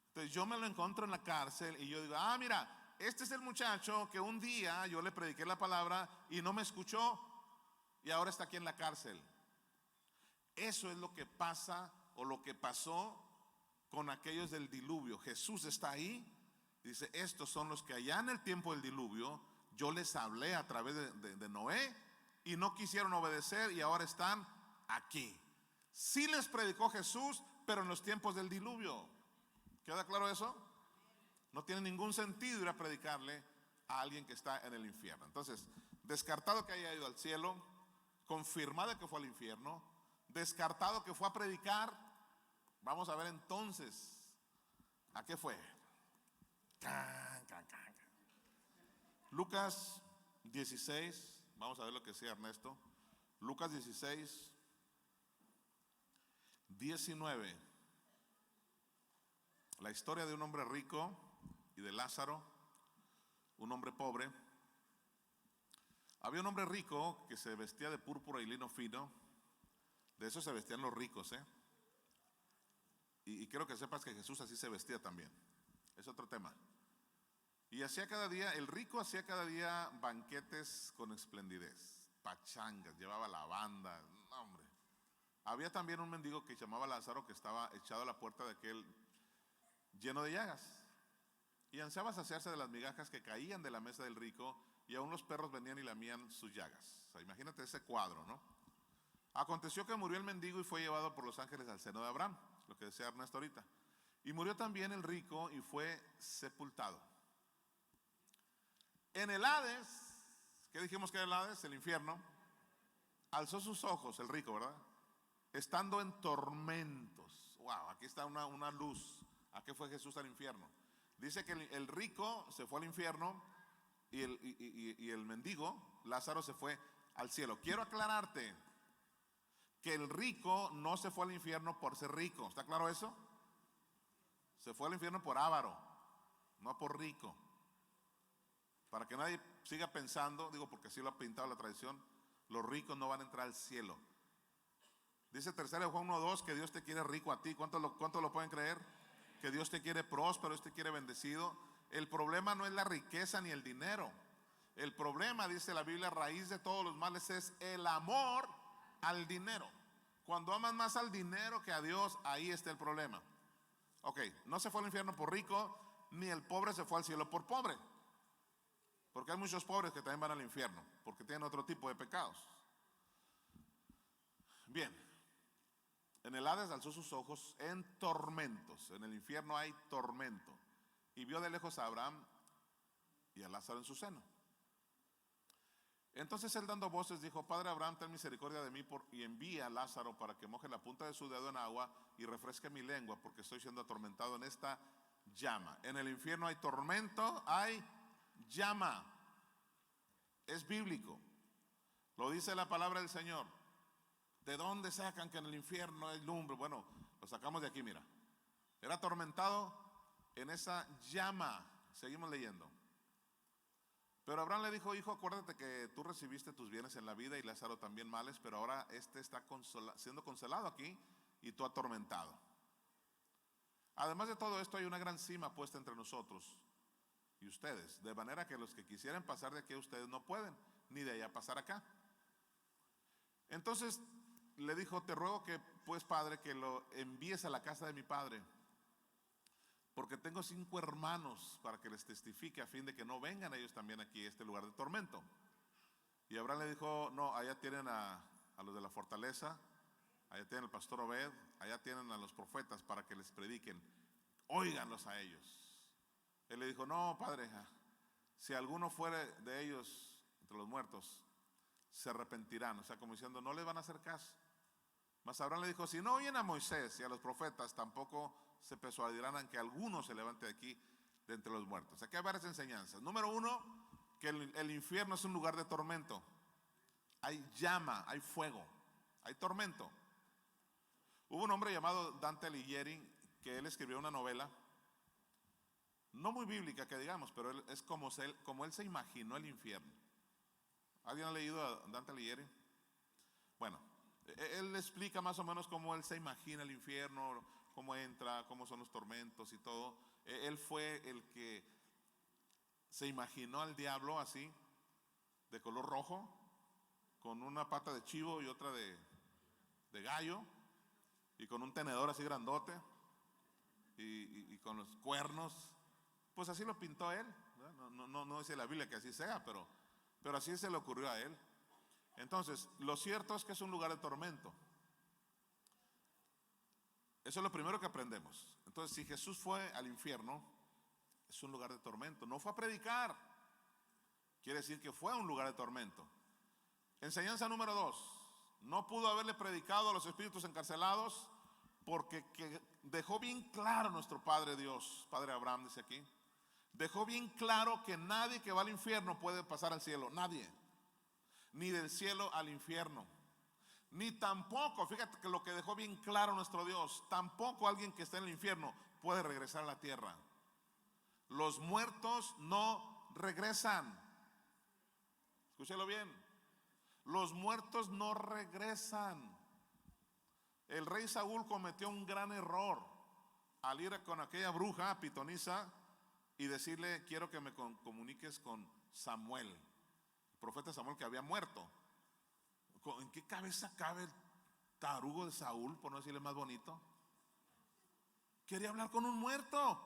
Entonces yo me lo encuentro en la cárcel y yo digo, mira, este es el muchacho que un día yo le prediqué la palabra y no me escuchó y ahora está aquí en la cárcel. Eso es lo que pasa o lo que pasó con aquellos del diluvio. Jesús está ahí, dice, estos son los que allá en el tiempo del diluvio yo les hablé a través de Noé y no quisieron obedecer y ahora están aquí. Sí les predicó Jesús, pero en los tiempos del diluvio. ¿Queda claro eso? No tiene ningún sentido ir a predicarle a alguien que está en el infierno. Entonces, descartado que haya ido al cielo, confirmado que fue al infierno, descartado que fue a predicar, vamos a ver entonces, ¿a qué fue? Lucas 16, vamos a ver lo que decía Ernesto. Lucas 16, 19. La historia de un hombre rico y de Lázaro, un hombre pobre. Había un hombre rico que se vestía de púrpura y lino fino. De eso se vestían los ricos, y quiero que sepas que Jesús así se vestía también. Es otro tema. Y hacía cada día, el rico hacía cada día banquetes con esplendidez, pachangas, llevaba la banda, no, hombre. Había también un mendigo que se llamaba Lázaro que estaba echado a la puerta de aquel lleno de llagas, y ansiaba saciarse de las migajas que caían de la mesa del rico, y aún los perros venían y lamían sus llagas. O sea, imagínate ese cuadro, ¿no? Aconteció que murió el mendigo y fue llevado por los ángeles al seno de Abraham, lo que decía Ernesto ahorita. Y murió también el rico y fue sepultado. En el Hades, ¿qué dijimos que era el Hades? El infierno. Alzó sus ojos, el rico, ¿verdad? Estando en tormentos. Wow, aquí está una luz. ¿A qué fue Jesús al infierno? Dice que el rico se fue al infierno y el mendigo, Lázaro, se fue al cielo. Quiero aclararte que el rico no se fue al infierno por ser rico. ¿Está claro eso? Se fue al infierno por avaro, no por rico. Para que nadie siga pensando, digo porque así lo ha pintado la tradición, los ricos no van a entrar al cielo. Dice 3 Juan 1:2 que Dios te quiere rico a ti. ¿Cuántos lo pueden creer? Que Dios te quiere próspero, Dios te quiere bendecido. El problema no es la riqueza ni el dinero. El problema, dice la Biblia, raíz de todos los males es el amor al dinero. Cuando amas más al dinero que a Dios, ahí está el problema. Ok, no se fue al infierno por rico, ni el pobre se fue al cielo por pobre. Porque hay muchos pobres que también van al infierno, porque tienen otro tipo de pecados. Bien, En el Hades alzó sus ojos en tormentos. En el infierno hay tormento. Y vio de lejos a Abraham y a Lázaro en su seno. Entonces él, dando voces, dijo: Padre Abraham, ten misericordia de mí y envía a Lázaro para que moje la punta de su dedo en agua y refresque mi lengua, porque estoy siendo atormentado en esta llama. En el infierno hay tormento, hay llama. Es bíblico. Lo dice la palabra del Señor. ¿De dónde sacan que en el infierno hay lumbre? Bueno, lo sacamos de aquí, mira. Era atormentado en esa llama. Seguimos leyendo. Pero Abraham le dijo: hijo, acuérdate que tú recibiste tus bienes en la vida y Lázaro también males, pero ahora este está siendo consolado aquí y tú atormentado. Además de todo esto, hay una gran cima puesta entre nosotros y ustedes, de manera que los que quisieran pasar de aquí a ustedes no pueden, ni de allá pasar acá. Entonces le dijo: te ruego que, pues, padre, que lo envíes a la casa de mi padre, porque tengo 5 hermanos, para que les testifique, a fin de que no vengan ellos también aquí a este lugar de tormento. Y Abraham le dijo: no, allá tienen a los de la fortaleza, allá tienen al pastor Obed, allá tienen a los profetas para que les prediquen, óiganlos a ellos. Él le dijo: no, padre, si alguno fuere de ellos entre los muertos, se arrepentirán. O sea, como diciendo, no les van a hacer caso. Mas Abraham le dijo: si no oyen a Moisés y a los profetas, tampoco se persuadirán en que alguno se levante de aquí de entre los muertos. Aquí hay varias enseñanzas. Número 1, que el infierno es un lugar de tormento. Hay llama, hay fuego, hay tormento. Hubo un hombre llamado Dante Alighieri, que él escribió una novela, no muy bíblica que digamos, pero es como él se imaginó el infierno. ¿Alguien ha leído a Dante Alighieri? Bueno, él explica más o menos cómo él se imagina el infierno, cómo entra, cómo son los tormentos y todo. Él fue el que se imaginó al diablo así, de color rojo, con una pata de chivo y otra de gallo, y con un tenedor así grandote, y con los cuernos. Pues así lo pintó él. No dice la Biblia que así sea, pero así se le ocurrió a él. Entonces, lo cierto es que es un lugar de tormento. Eso es lo primero que aprendemos. Entonces, si Jesús fue al infierno, es un lugar de tormento. No fue a predicar. Quiere decir que fue a un lugar de tormento. Enseñanza número 2. No pudo haberle predicado a los espíritus encarcelados, porque dejó bien claro nuestro Padre Dios, Padre Abraham dice aquí, dejó bien claro que nadie que va al infierno puede pasar al cielo. Nadie. Ni del cielo al infierno. Ni tampoco, fíjate que lo que dejó bien claro nuestro Dios, tampoco alguien que está en el infierno puede regresar a la tierra. Los muertos no regresan. Escúchelo bien. Los muertos no regresan. El rey Saúl cometió un gran error al ir con aquella bruja pitonisa y decirle: quiero que me comuniques con Samuel, el profeta Samuel, que había muerto. ¿En qué cabeza cabe el tarugo de Saúl, por no decirle más bonito? Quería hablar con un muerto.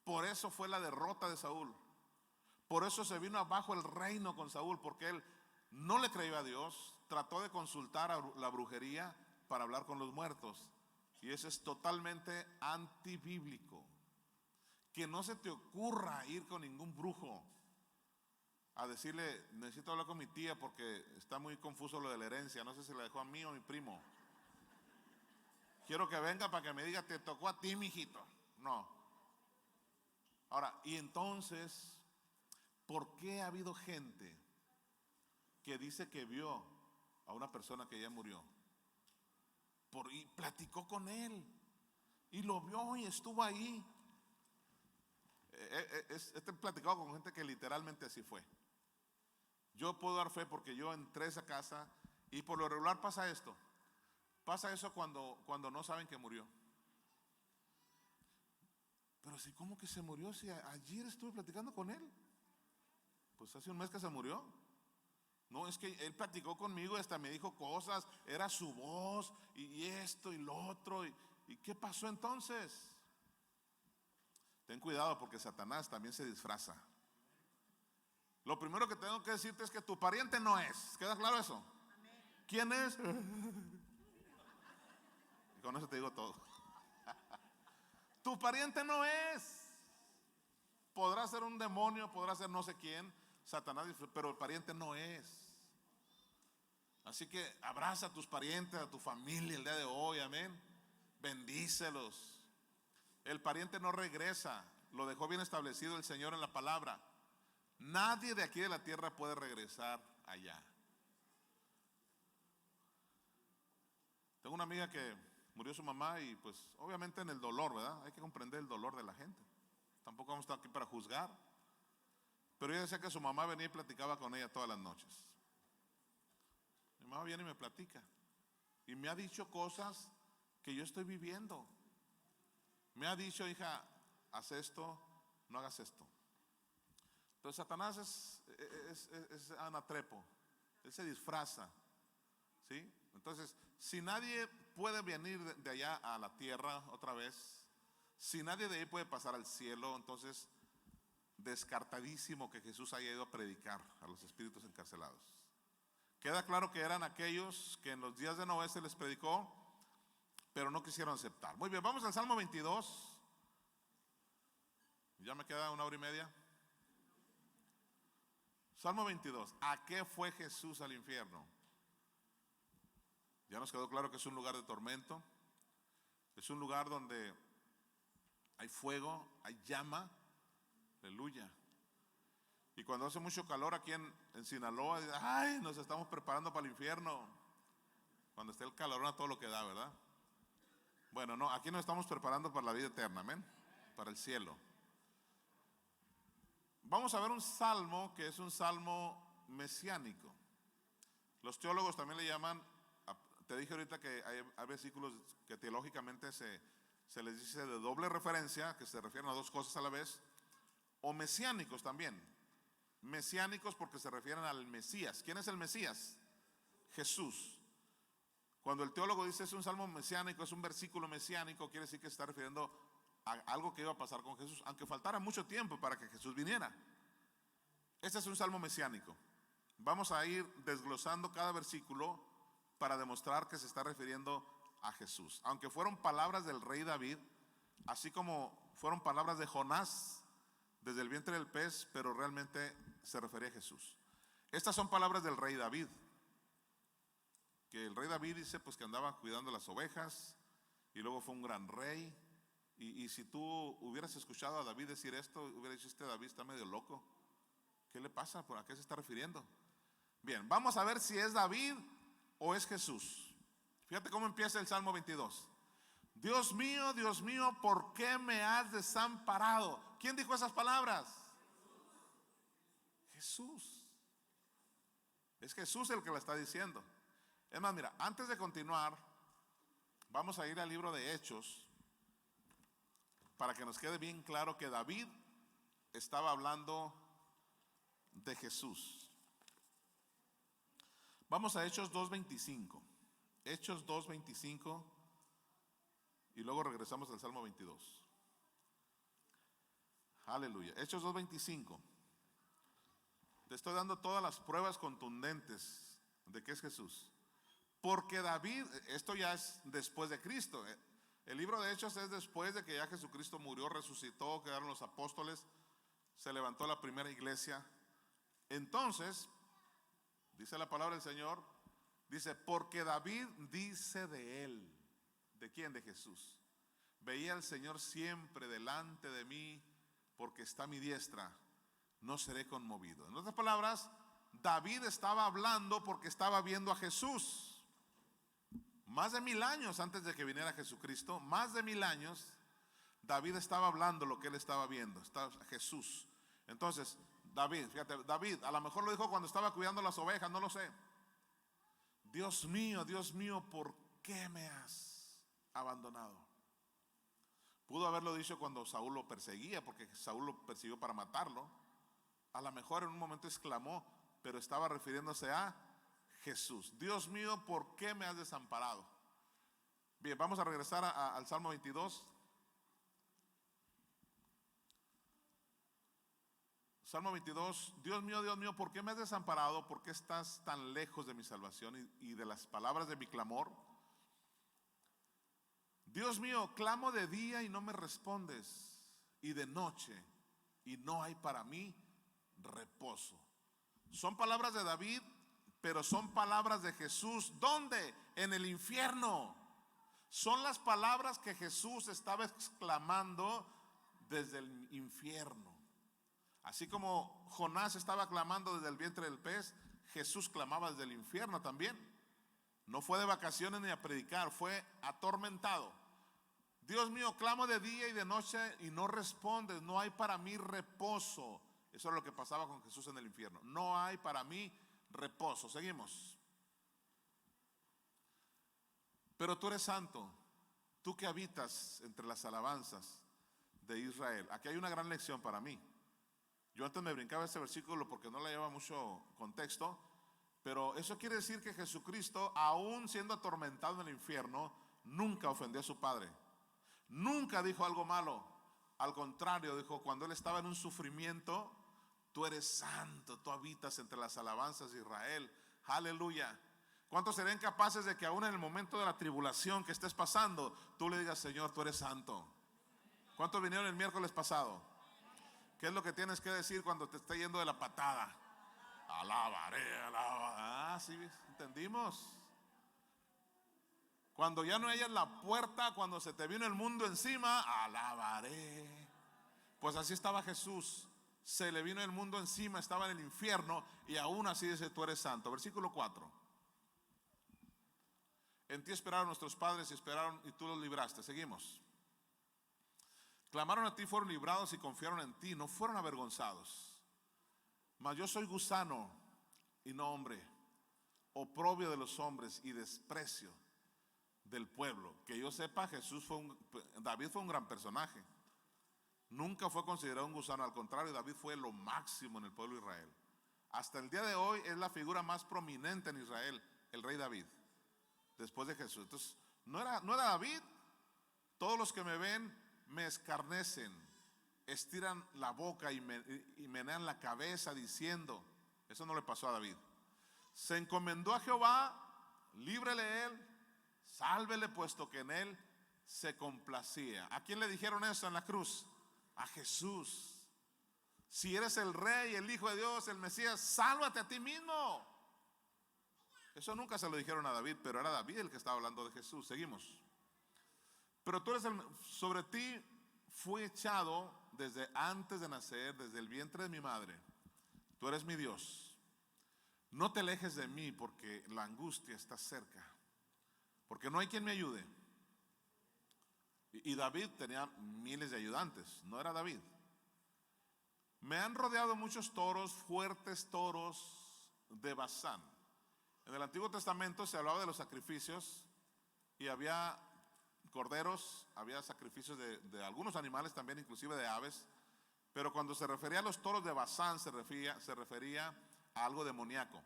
Por eso fue la derrota de Saúl. Por eso se vino abajo el reino con Saúl, porque él no le creyó a Dios, trató de consultar a la brujería para hablar con los muertos. Y eso es totalmente antibíblico. Que no se te ocurra ir con ningún brujo a decirle: necesito hablar con mi tía porque está muy confuso lo de la herencia, no sé si la dejó a mí o a mi primo. Quiero que venga para que me diga: te tocó a ti, mijito. No. Ahora, y entonces, ¿por qué ha habido gente que dice que vio a una persona que ya murió? Y platicó con él, y lo vio y estuvo ahí. He platicado con gente que literalmente así fue. Yo puedo dar fe porque yo entré a esa casa y por lo regular pasa esto. Pasa eso cuando no saben que murió. Pero si, ¿cómo que se murió? Si ayer estuve platicando con él. Pues hace un mes que se murió. No, es que él platicó conmigo, hasta me dijo cosas, era su voz y esto y lo otro. ¿Y qué pasó entonces? Ten cuidado, porque Satanás también se disfraza. Lo primero que tengo que decirte es que tu pariente no es. ¿Queda claro eso? ¿Quién es? con eso te digo todo. Tu pariente no es. Podrá ser un demonio, podrá ser no sé quién, Satanás, pero el pariente no es. Así que abraza a tus parientes, a tu familia el día de hoy, amén. Bendícelos. El pariente no regresa, lo dejó bien establecido el Señor en la palabra. Nadie de aquí de la tierra puede regresar allá. Tengo una amiga que murió su mamá y pues obviamente en el dolor, ¿verdad? Hay que comprender el dolor de la gente. Tampoco vamos a estar aquí para juzgar. Pero ella decía que su mamá venía y platicaba con ella todas las noches. Mi mamá viene y me platica. Y me ha dicho cosas que yo estoy viviendo. Me ha dicho, hija, haz esto, no hagas esto. Entonces Satanás es anatrepo. Él se disfraza. ¿Sí? Entonces, si nadie puede venir de allá a la tierra otra vez, si nadie de ahí puede pasar al cielo, entonces descartadísimo que Jesús haya ido a predicar a los espíritus encarcelados. Queda claro que eran aquellos que en los días de Noé se les predicó, pero no quisieron aceptar. Muy bien, vamos al Salmo 22. Ya me queda 1 hora y media. Salmo 22. ¿A qué fue Jesús al infierno? Ya nos quedó claro que es un lugar de tormento. Es un lugar donde hay fuego, hay llama. Aleluya. Y cuando hace mucho calor aquí en Sinaloa, ay, nos estamos preparando para el infierno. Cuando esté el calorón a todo lo que da, ¿verdad? Bueno, no, aquí nos estamos preparando para la vida eterna, amén. Para el cielo. Vamos a ver un salmo que es un salmo mesiánico. Los teólogos también le llaman, te dije ahorita que hay versículos que teológicamente se les dice de doble referencia, que se refieren a dos cosas a la vez, o mesiánicos también. Mesiánicos porque se refieren al Mesías. ¿Quién es el Mesías? Jesús. Cuando el teólogo dice es un salmo mesiánico, es un versículo mesiánico, quiere decir que se está refiriendo a algo que iba a pasar con Jesús, aunque faltara mucho tiempo para que Jesús viniera. Este es un salmo mesiánico. Vamos a ir desglosando cada versículo para demostrar que se está refiriendo a Jesús. Aunque fueron palabras del rey David, así como fueron palabras de Jonás desde el vientre del pez, pero realmente se refería a Jesús. Estas son palabras del rey David, que el rey David dice pues que andaba cuidando las ovejas y luego fue un gran rey. Y si tú hubieras escuchado a David decir esto, hubieras dicho, este David está medio loco. ¿Qué le pasa? ¿Por a qué se está refiriendo? Bien, vamos a ver si es David o es Jesús. Fíjate cómo empieza el Salmo 22. Dios mío, ¿por qué me has desamparado? ¿Quién dijo esas palabras? Jesús. Es Jesús el que la está diciendo. Es más, mira, antes de continuar, vamos a ir al libro de Hechos para que nos quede bien claro que David estaba hablando de Jesús. Vamos a Hechos 2:25. Hechos 2:25 y luego regresamos al Salmo 22. Aleluya. Hechos 2:25. Te estoy dando todas las pruebas contundentes de que es Jesús. Porque David, esto ya es después de Cristo. El libro de Hechos es después de que ya Jesucristo murió, resucitó, quedaron los apóstoles, se levantó la primera iglesia. Entonces, dice la palabra del Señor, dice, porque David dice de él. ¿De quién? De Jesús. Veía al Señor siempre delante de mí, porque está a mi diestra, no seré conmovido. En otras palabras, David estaba hablando porque estaba viendo a Jesús. Más de 1000 años antes de que viniera Jesucristo, más de 1000 años, David estaba hablando lo que él estaba viendo, estaba Jesús. Entonces, David, fíjate, David a lo mejor lo dijo cuando estaba cuidando las ovejas, no lo sé. Dios mío, ¿por qué me has abandonado? Pudo haberlo dicho cuando Saúl lo perseguía, porque Saúl lo persiguió para matarlo. A lo mejor en un momento exclamó, pero estaba refiriéndose a Jesús. Dios mío, ¿por qué me has desamparado? Bien, vamos a regresar al Salmo 22. Salmo 22. Dios mío, ¿por qué me has desamparado? ¿Por qué estás tan lejos de mi salvación y de las palabras de mi clamor? Dios mío, clamo de día y no me respondes, y de noche y no hay para mí reposo. Son palabras de David, pero son palabras de Jesús. ¿Dónde? En el infierno. Son las palabras que Jesús estaba exclamando desde el infierno. Así como Jonás estaba clamando desde el vientre del pez, Jesús clamaba desde el infierno también. No fue de vacaciones ni a predicar, fue atormentado. Dios mío, clamo de día y de noche y no respondes, no hay para mí reposo. Eso es lo que pasaba con Jesús en el infierno. No hay para mí reposo. Seguimos. Pero tú eres santo, tú que habitas entre las alabanzas de Israel. Aquí hay una gran lección para mí. Yo antes me brincaba este versículo porque no le lleva mucho contexto, pero eso quiere decir que Jesucristo, aún siendo atormentado en el infierno, nunca ofendió a su Padre. Nunca dijo algo malo. Al contrario, dijo, cuando él estaba en un sufrimiento, tú eres santo, tú habitas entre las alabanzas de Israel. Aleluya. ¿Cuántos serían capaces de que aún en el momento de la tribulación que estés pasando, tú le digas, Señor, tú eres santo? ¿Cuántos vinieron el miércoles pasado? ¿Qué es lo que tienes que decir cuando te esté yendo de la patada? Alabaré, alabaré. Ah, sí, entendimos. Cuando ya no hayas la puerta, cuando se te vino el mundo encima, alabaré. Pues así estaba Jesús. Se le vino el mundo encima, estaba en el infierno y aún así dice, tú eres santo. Versículo 4. En ti esperaron nuestros padres y esperaron y tú los libraste. Seguimos. Clamaron a ti, fueron librados y confiaron en ti, no fueron avergonzados. Mas yo soy gusano y no hombre, oprobio de los hombres y desprecio del pueblo. Que yo sepa, David fue un gran personaje. Nunca fue considerado un gusano, al contrario, David fue lo máximo en el pueblo de Israel. Hasta el día de hoy es la figura más prominente en Israel, el rey David, después de Jesús. Entonces, no era David. Todos los que me ven me escarnecen, estiran la boca y menean la cabeza diciendo, eso no le pasó a David. Se encomendó a Jehová, líbrele él, sálvele puesto que en él se complacía. ¿A quién le dijeron eso en la cruz? A Jesús. Si eres el rey, el hijo de Dios, el Mesías, sálvate a ti mismo. Eso nunca se lo dijeron a David, pero era David el que estaba hablando de Jesús. Seguimos. Pero tú eres sobre ti fui echado desde antes de nacer, desde el vientre de mi madre. Tú eres mi Dios. No te alejes de mí porque la angustia está cerca, porque no hay quien me ayude. Y David tenía miles de ayudantes, no era David. Me han rodeado muchos toros, fuertes toros de Basán. En el Antiguo Testamento se hablaba de los sacrificios y había corderos, había sacrificios de algunos animales también, inclusive de aves. Pero cuando se refería a los toros de Basán se refería a algo demoníaco,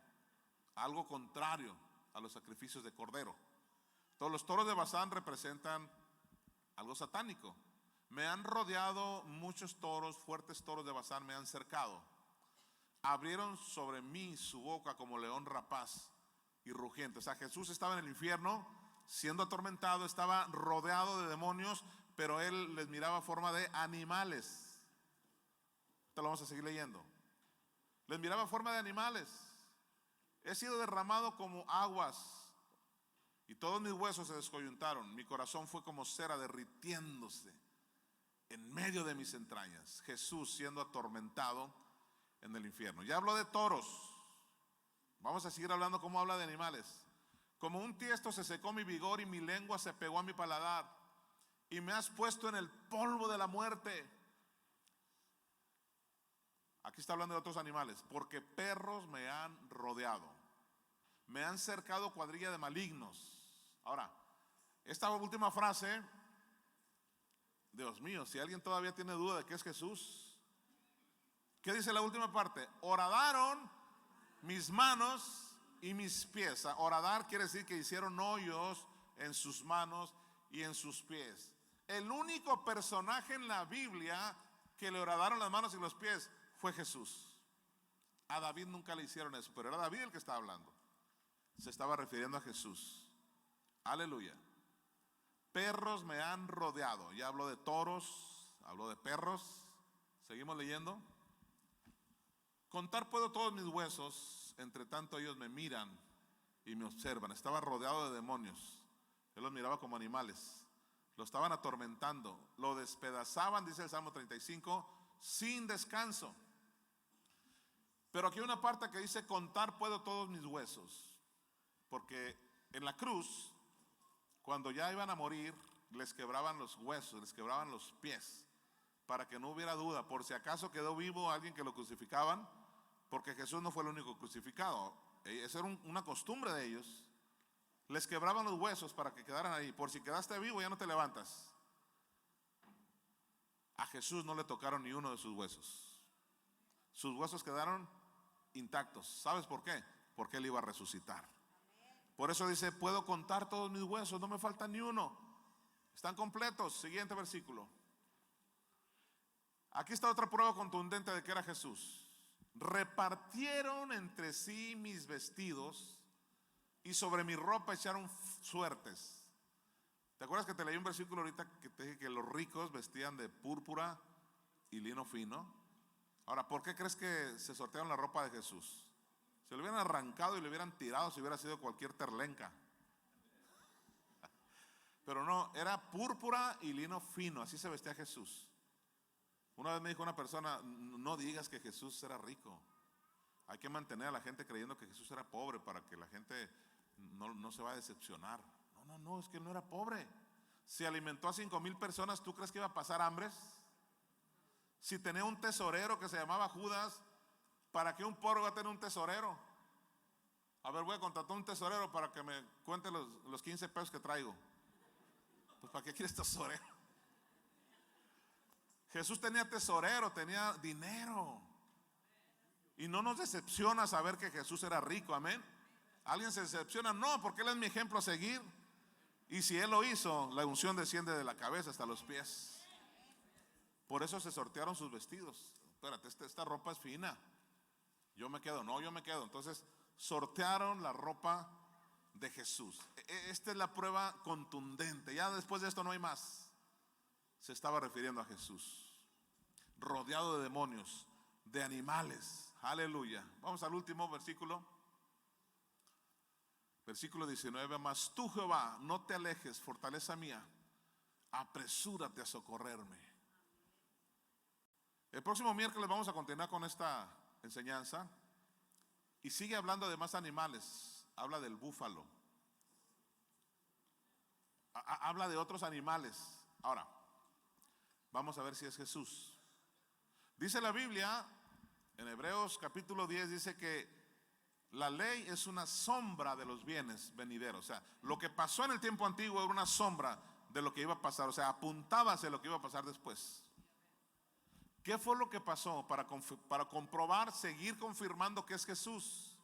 algo contrario a los sacrificios de cordero. Todos los toros de Basán representan algo satánico. Me han rodeado muchos toros, fuertes toros de Basán me han cercado. Abrieron sobre mí su boca como león rapaz y rugiente. O sea, Jesús estaba en el infierno siendo atormentado, estaba rodeado de demonios, pero él les miraba forma de animales. Esto lo vamos a seguir leyendo. Les miraba forma de animales. He sido derramado como aguas y todos mis huesos se descoyuntaron. Mi corazón fue como cera derritiéndose en medio de mis entrañas. Jesús siendo atormentado en el infierno. Ya habló de toros. Vamos a seguir hablando cómo habla de animales. Como un tiesto se secó mi vigor y mi lengua se pegó a mi paladar. Y me has puesto en el polvo de la muerte. Aquí está hablando de otros animales. Porque perros me han rodeado. Me han cercado cuadrilla de malignos. Ahora, esta última frase, Dios mío, si alguien todavía tiene duda de que es Jesús, ¿qué dice la última parte? Horadaron mis manos y mis pies. Horadar quiere decir que hicieron hoyos en sus manos y en sus pies. El único personaje en la Biblia que le horadaron las manos y los pies fue Jesús. A David nunca le hicieron eso, pero era David el que estaba hablando. Se estaba refiriendo a Jesús. Aleluya. perros me han rodeado. Ya habló de toros, habló de perros. Seguimos leyendo. Contar puedo todos mis huesos, entre tanto ellos me miran y me observan. Estaba rodeado de demonios. Él los miraba como animales. Lo estaban atormentando, lo despedazaban, dice el Salmo 35, sin descanso. Pero aquí hay una parte que dice: contar puedo todos mis huesos. Porque en la cruz, cuando ya iban a morir, les quebraban los huesos, les quebraban los pies, para que no hubiera duda, por si acaso quedó vivo alguien que lo crucificaban, porque Jesús no fue el único crucificado. Esa era una costumbre de ellos. Les quebraban los huesos para que quedaran ahí. Por si quedaste vivo, ya no te levantas. A Jesús no le tocaron ni uno de sus huesos. Sus huesos quedaron intactos. ¿Sabes por qué? Porque Él iba a resucitar. Por eso dice: puedo contar todos mis huesos, no me falta ni uno. Están completos. Siguiente versículo. Aquí está otra prueba contundente de que era Jesús. Repartieron entre sí mis vestidos y sobre mi ropa echaron suertes. ¿Te acuerdas que te leí un versículo ahorita que te dije que los ricos vestían de púrpura y lino fino? Ahora, ¿por qué crees que se sortearon la ropa de Jesús? Se lo hubieran arrancado y le hubieran tirado si hubiera sido cualquier terlenca. Pero no, era púrpura y lino fino, así se vestía Jesús. Una vez me dijo una persona: no digas que Jesús era rico. Hay que mantener a la gente creyendo que Jesús era pobre para que la gente no se va a decepcionar. No, es que él no era pobre. Si alimentó a 5,000 personas, ¿tú crees que iba a pasar hambres? Si tenía un tesorero que se llamaba Judas, ¿para qué un pobre va a tener un tesorero? A ver, voy a contratar un tesorero para que me cuente los 15 pesos que traigo. Pues ¿para qué quieres tesorero? Jesús tenía tesorero, tenía dinero. Y no nos decepciona saber que Jesús era rico, amén. ¿Alguien se decepciona? No, porque Él es mi ejemplo a seguir. Y si Él lo hizo, la unción desciende de la cabeza hasta los pies. Por eso se sortearon sus vestidos. Espérate, esta ropa es fina. Yo me quedo. Entonces sortearon la ropa de Jesús. Esta es la prueba contundente. Ya después de esto no hay más. Se estaba refiriendo a Jesús, rodeado de demonios, de animales. Aleluya. Vamos al último versículo. Versículo 19. Mas tú, Jehová, no te alejes, fortaleza mía, apresúrate a socorrerme. El próximo miércoles vamos a continuar con esta enseñanza. Y sigue hablando de más animales. Habla del búfalo. Habla de otros animales. Ahora, vamos a ver si es Jesús. Dice la Biblia, en Hebreos capítulo 10, dice que la ley es una sombra de los bienes venideros. O sea, lo que pasó en el tiempo antiguo era una sombra de lo que iba a pasar. O sea, apuntaba hacia lo que iba a pasar después. ¿Qué fue lo que pasó para comprobar, seguir confirmando que es Jesús?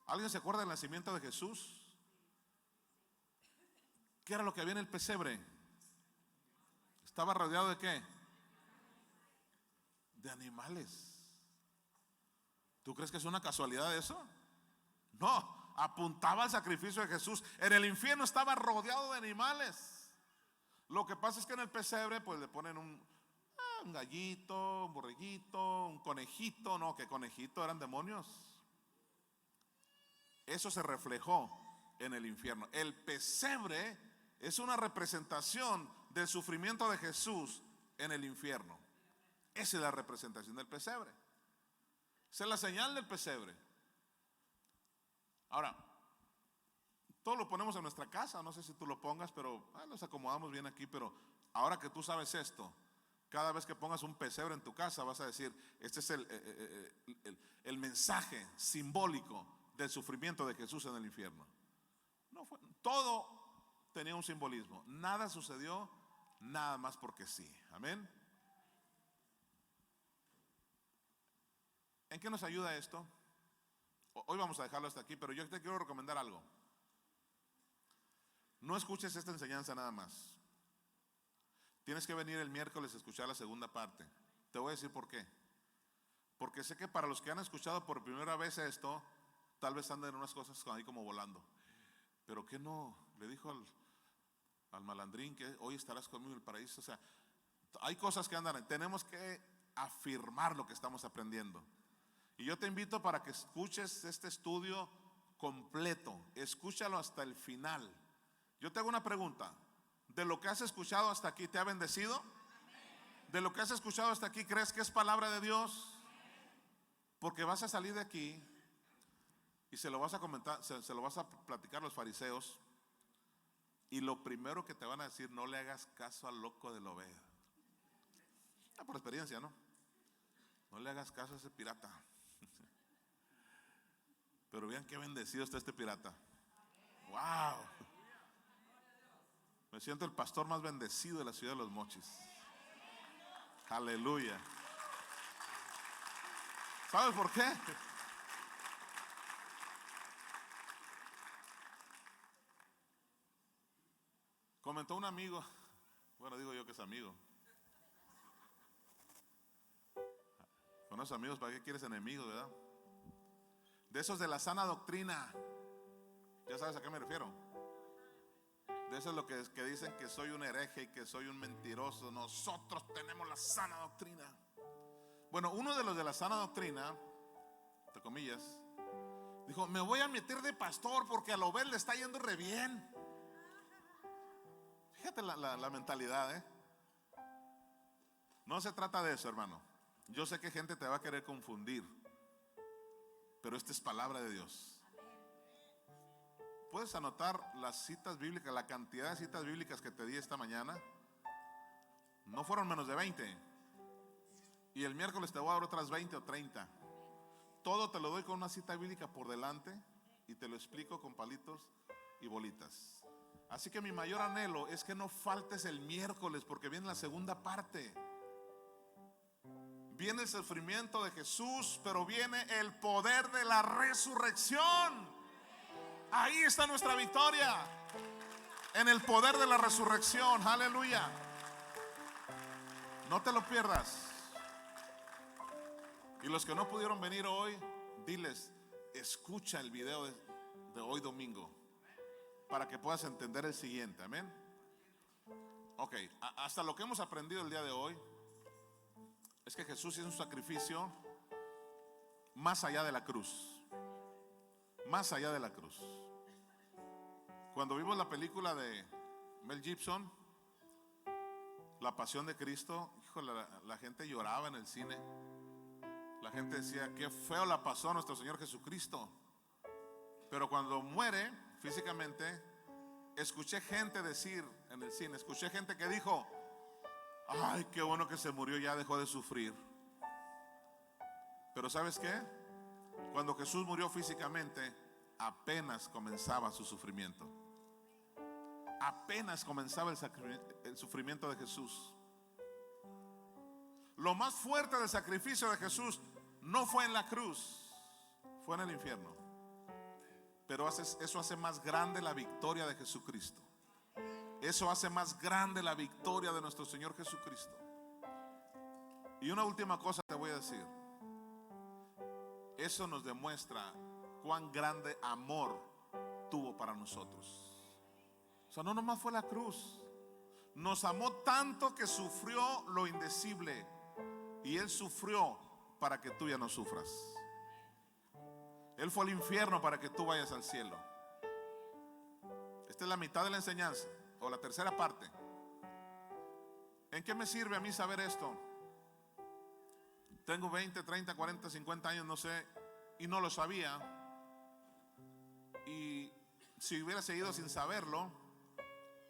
¿Alguien se acuerda del nacimiento de Jesús? ¿Qué era lo que había en el pesebre? ¿Estaba rodeado de qué? De animales. ¿Tú crees que es una casualidad eso? No, apuntaba al sacrificio de Jesús. En el infierno estaba rodeado de animales. Lo que pasa es que en el pesebre pues le ponen un gallito, un borreguito, un conejito. No, ¿qué conejito? Eran demonios. Eso se reflejó en el infierno. El pesebre es una representación del sufrimiento de Jesús en el infierno. Esa es la representación del pesebre. Esa es la señal del pesebre. Ahora, todo lo ponemos en nuestra casa. No sé si tú lo pongas, pero nos acomodamos bien aquí. Pero ahora que tú sabes esto, cada vez que pongas un pesebre en tu casa vas a decir: este es el mensaje simbólico del sufrimiento de Jesús en el infierno. No fue, todo tenía un simbolismo. Nada sucedió nada más porque sí. Amén. ¿En qué nos ayuda esto? Hoy vamos a dejarlo hasta aquí, pero yo te quiero recomendar algo. No escuches esta enseñanza nada más. Tienes que venir el miércoles a escuchar la segunda parte. Te voy a decir por qué. Porque sé que para los que han escuchado por primera vez esto, tal vez anden unas cosas ahí como volando. Pero ¿qué no? Le dijo al malandrín que hoy estarás conmigo en el paraíso. O sea, hay cosas que andan. Tenemos que afirmar lo que estamos aprendiendo. Y yo te invito para que escuches este estudio completo. Escúchalo hasta el final. Yo te hago una pregunta. ¿De lo que has escuchado hasta aquí te ha bendecido? ¿De lo que has escuchado hasta aquí crees que es palabra de Dios? Porque vas a salir de aquí y se lo vas a comentar, se lo vas a platicar a los fariseos. Y lo primero que te van a decir: no le hagas caso al loco de la oveja. Por experiencia, ¿no? No le hagas caso a ese pirata. Pero vean qué bendecido está este pirata. Wow. Me siento el pastor más bendecido de la ciudad de Los Mochis. Aleluya. ¿Sabes por qué? Comentó un amigo, bueno, digo yo que es amigo. Con esos amigos, ¿para qué quieres enemigos, verdad? De esos de la sana doctrina. ¿Ya sabes a qué me refiero? De esos lo que dicen que soy un hereje y que soy un mentiroso. Nosotros tenemos la sana doctrina. Bueno, uno de los de la sana doctrina, entre comillas, dijo: me voy a meter de pastor porque a lo ver le está yendo re bien. Fíjate la mentalidad, ¿eh? No se trata de eso, hermano. Yo sé que gente te va a querer confundir, pero esta es palabra de Dios. Puedes anotar las citas bíblicas, la cantidad de citas bíblicas que te di esta mañana. No fueron menos de 20. Y el miércoles te voy a dar otras 20 o 30. Todo te lo doy con una cita bíblica por delante y te lo explico con palitos y bolitas. Así que mi mayor anhelo es que no faltes el miércoles, porque viene la segunda parte. Viene el sufrimiento de Jesús, pero viene el poder de la resurrección. Ahí está nuestra victoria, en el poder de la resurrección. Aleluya. No te lo pierdas. Y los que no pudieron venir hoy, diles: escucha el video de hoy domingo, para que puedas entender el siguiente. Amén. Ok, hasta lo que hemos aprendido el día de hoy es que Jesús hizo un sacrificio más allá de la cruz. Más allá de la cruz. Cuando vimos la película de Mel Gibson, La Pasión de Cristo, híjole, la gente lloraba en el cine. La gente decía: qué feo la pasó a nuestro Señor Jesucristo. Pero cuando muere físicamente, escuché gente decir en el cine, escuché gente que dijo: ay, qué bueno que se murió, ya dejó de sufrir. Pero ¿sabes qué? Cuando Jesús murió físicamente, apenas comenzaba su sufrimiento. Apenas comenzaba el sufrimiento de Jesús. Lo más fuerte del sacrificio de Jesús no fue en la cruz, fue en el infierno. Pero eso hace más grande la victoria de Jesucristo. Eso hace más grande la victoria de nuestro Señor Jesucristo. Y una última cosa te voy a decir. Eso nos demuestra cuán grande amor tuvo para nosotros. O sea, no nomás fue la cruz. Nos amó tanto que sufrió lo indecible. Y Él sufrió para que tú ya no sufras. Él fue al infierno para que tú vayas al cielo. Esta es la mitad de la enseñanza, o la tercera parte. ¿En qué me sirve a mí saber esto? Tengo 20, 30, 40, 50 años, no sé, y no lo sabía. Y si hubiera seguido sin saberlo,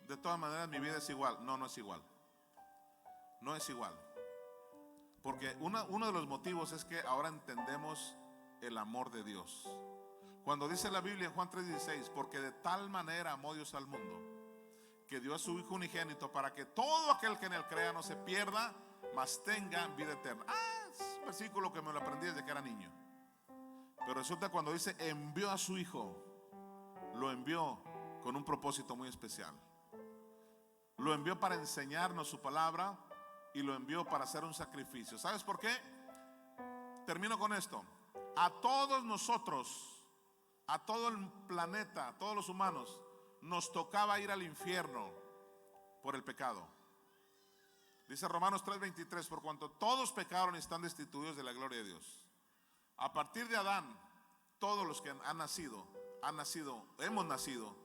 de todas maneras mi vida es igual. No, no es igual. No es igual. Porque uno de los motivos es que ahora entendemos el amor de Dios. Cuando dice la Biblia en Juan 3:16, porque de tal manera amó Dios al mundo, que dio a su Hijo unigénito, para que todo aquel que en él crea no se pierda, mas tenga vida eterna. Es un versículo que me lo aprendí desde que era niño. Pero resulta cuando dice envió a su Hijo, lo envió con un propósito muy especial. Lo envió para enseñarnos su palabra y lo envió para hacer un sacrificio. ¿Sabes por qué? Termino con esto. A todos nosotros, a todo el planeta, a todos los humanos, nos tocaba ir al infierno por el pecado. Dice Romanos 3:23, por cuanto todos pecaron y están destituidos de la gloria de Dios. A partir de Adán, todos los que hemos nacido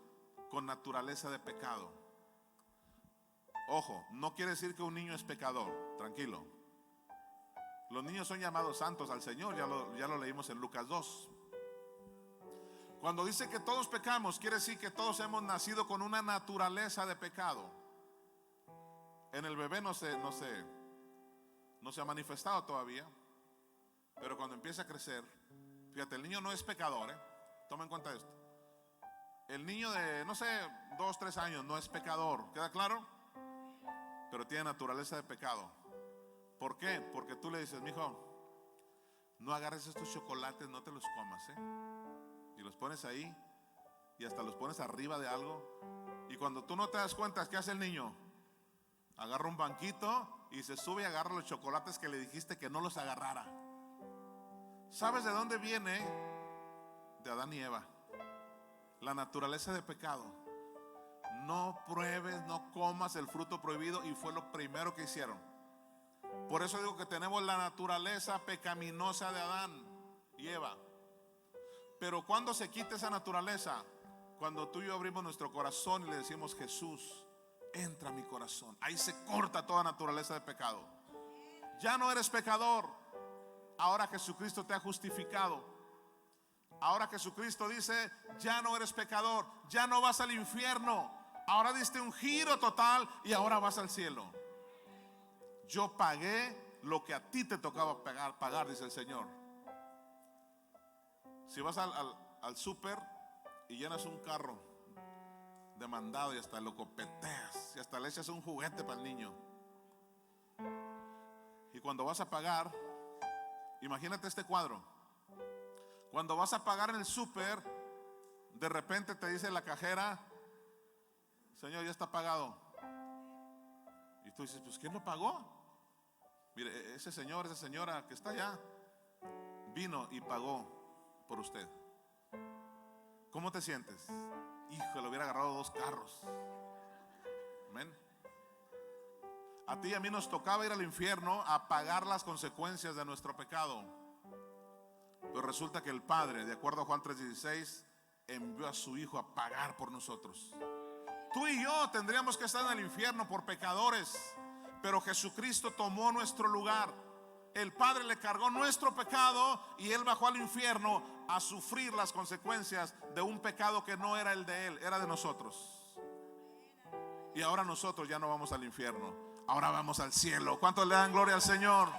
con naturaleza de pecado. Ojo, no quiere decir que un niño es pecador, tranquilo. Los niños son llamados santos al Señor, ya lo leímos en Lucas 2. Cuando dice que todos pecamos, quiere decir que todos hemos nacido con una naturaleza de pecado. En el bebé no se ha manifestado todavía, pero cuando empieza a crecer, fíjate, el niño no es pecador, toma en cuenta esto. El niño de, 2, 3 años no es pecador, ¿queda claro? Pero tiene naturaleza de pecado. ¿Por qué? Porque tú le dices, mijo, no agarres estos chocolates, no te los comas, y los pones ahí, y hasta los pones arriba de algo, y cuando tú no te das cuenta, ¿qué hace el niño? Agarra un banquito y se sube y agarra los chocolates que le dijiste que no los agarrara. ¿Sabes de dónde viene? De Adán y Eva. La naturaleza de pecado. No pruebes, no comas el fruto prohibido, y fue lo primero que hicieron. Por eso digo que tenemos la naturaleza pecaminosa de Adán y Eva. Pero cuando se quita esa naturaleza, cuando tú y yo abrimos nuestro corazón y le decimos, Jesús, entra a mi corazón, ahí se corta toda naturaleza de pecado. Ya no eres pecador. Ahora Jesucristo te ha justificado. Ahora Jesucristo dice, ya no eres pecador, ya no vas al infierno. Ahora diste un giro total y ahora vas al cielo. Yo pagué lo que a ti te tocaba pagar, dice el Señor. Si vas al súper y llenas un carro de mandado y hasta lo copeteas y hasta le echas un juguete para el niño, y cuando vas a pagar, imagínate este cuadro. Cuando vas a pagar en el súper, de repente te dice la cajera, Señor, ya está pagado. Y tú dices, pues ¿quién lo pagó? Mire, ese señor, esa señora que está allá vino y pagó por usted. ¿Cómo te sientes? Hijo, le hubiera agarrado 2 carros. Amén. A ti y a mí nos tocaba ir al infierno a pagar las consecuencias de nuestro pecado. Pero resulta que el Padre, de acuerdo a Juan 3:16, envió a su Hijo a pagar por nosotros. Tú y yo tendríamos que estar en el infierno por pecadores, pero Jesucristo tomó nuestro lugar. El Padre le cargó nuestro pecado y Él bajó al infierno a sufrir las consecuencias de un pecado que no era el de Él, era de nosotros. Y ahora nosotros ya no vamos al infierno, ahora vamos al cielo. ¿Cuántos le dan gloria al Señor?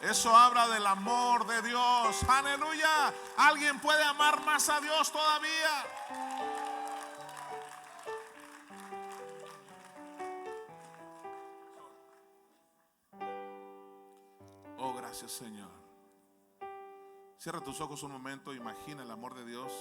Eso habla del amor de Dios. Aleluya. ¿Alguien puede amar más a Dios todavía? Oh, gracias, Señor. Cierra tus ojos un momento. Imagina el amor de Dios.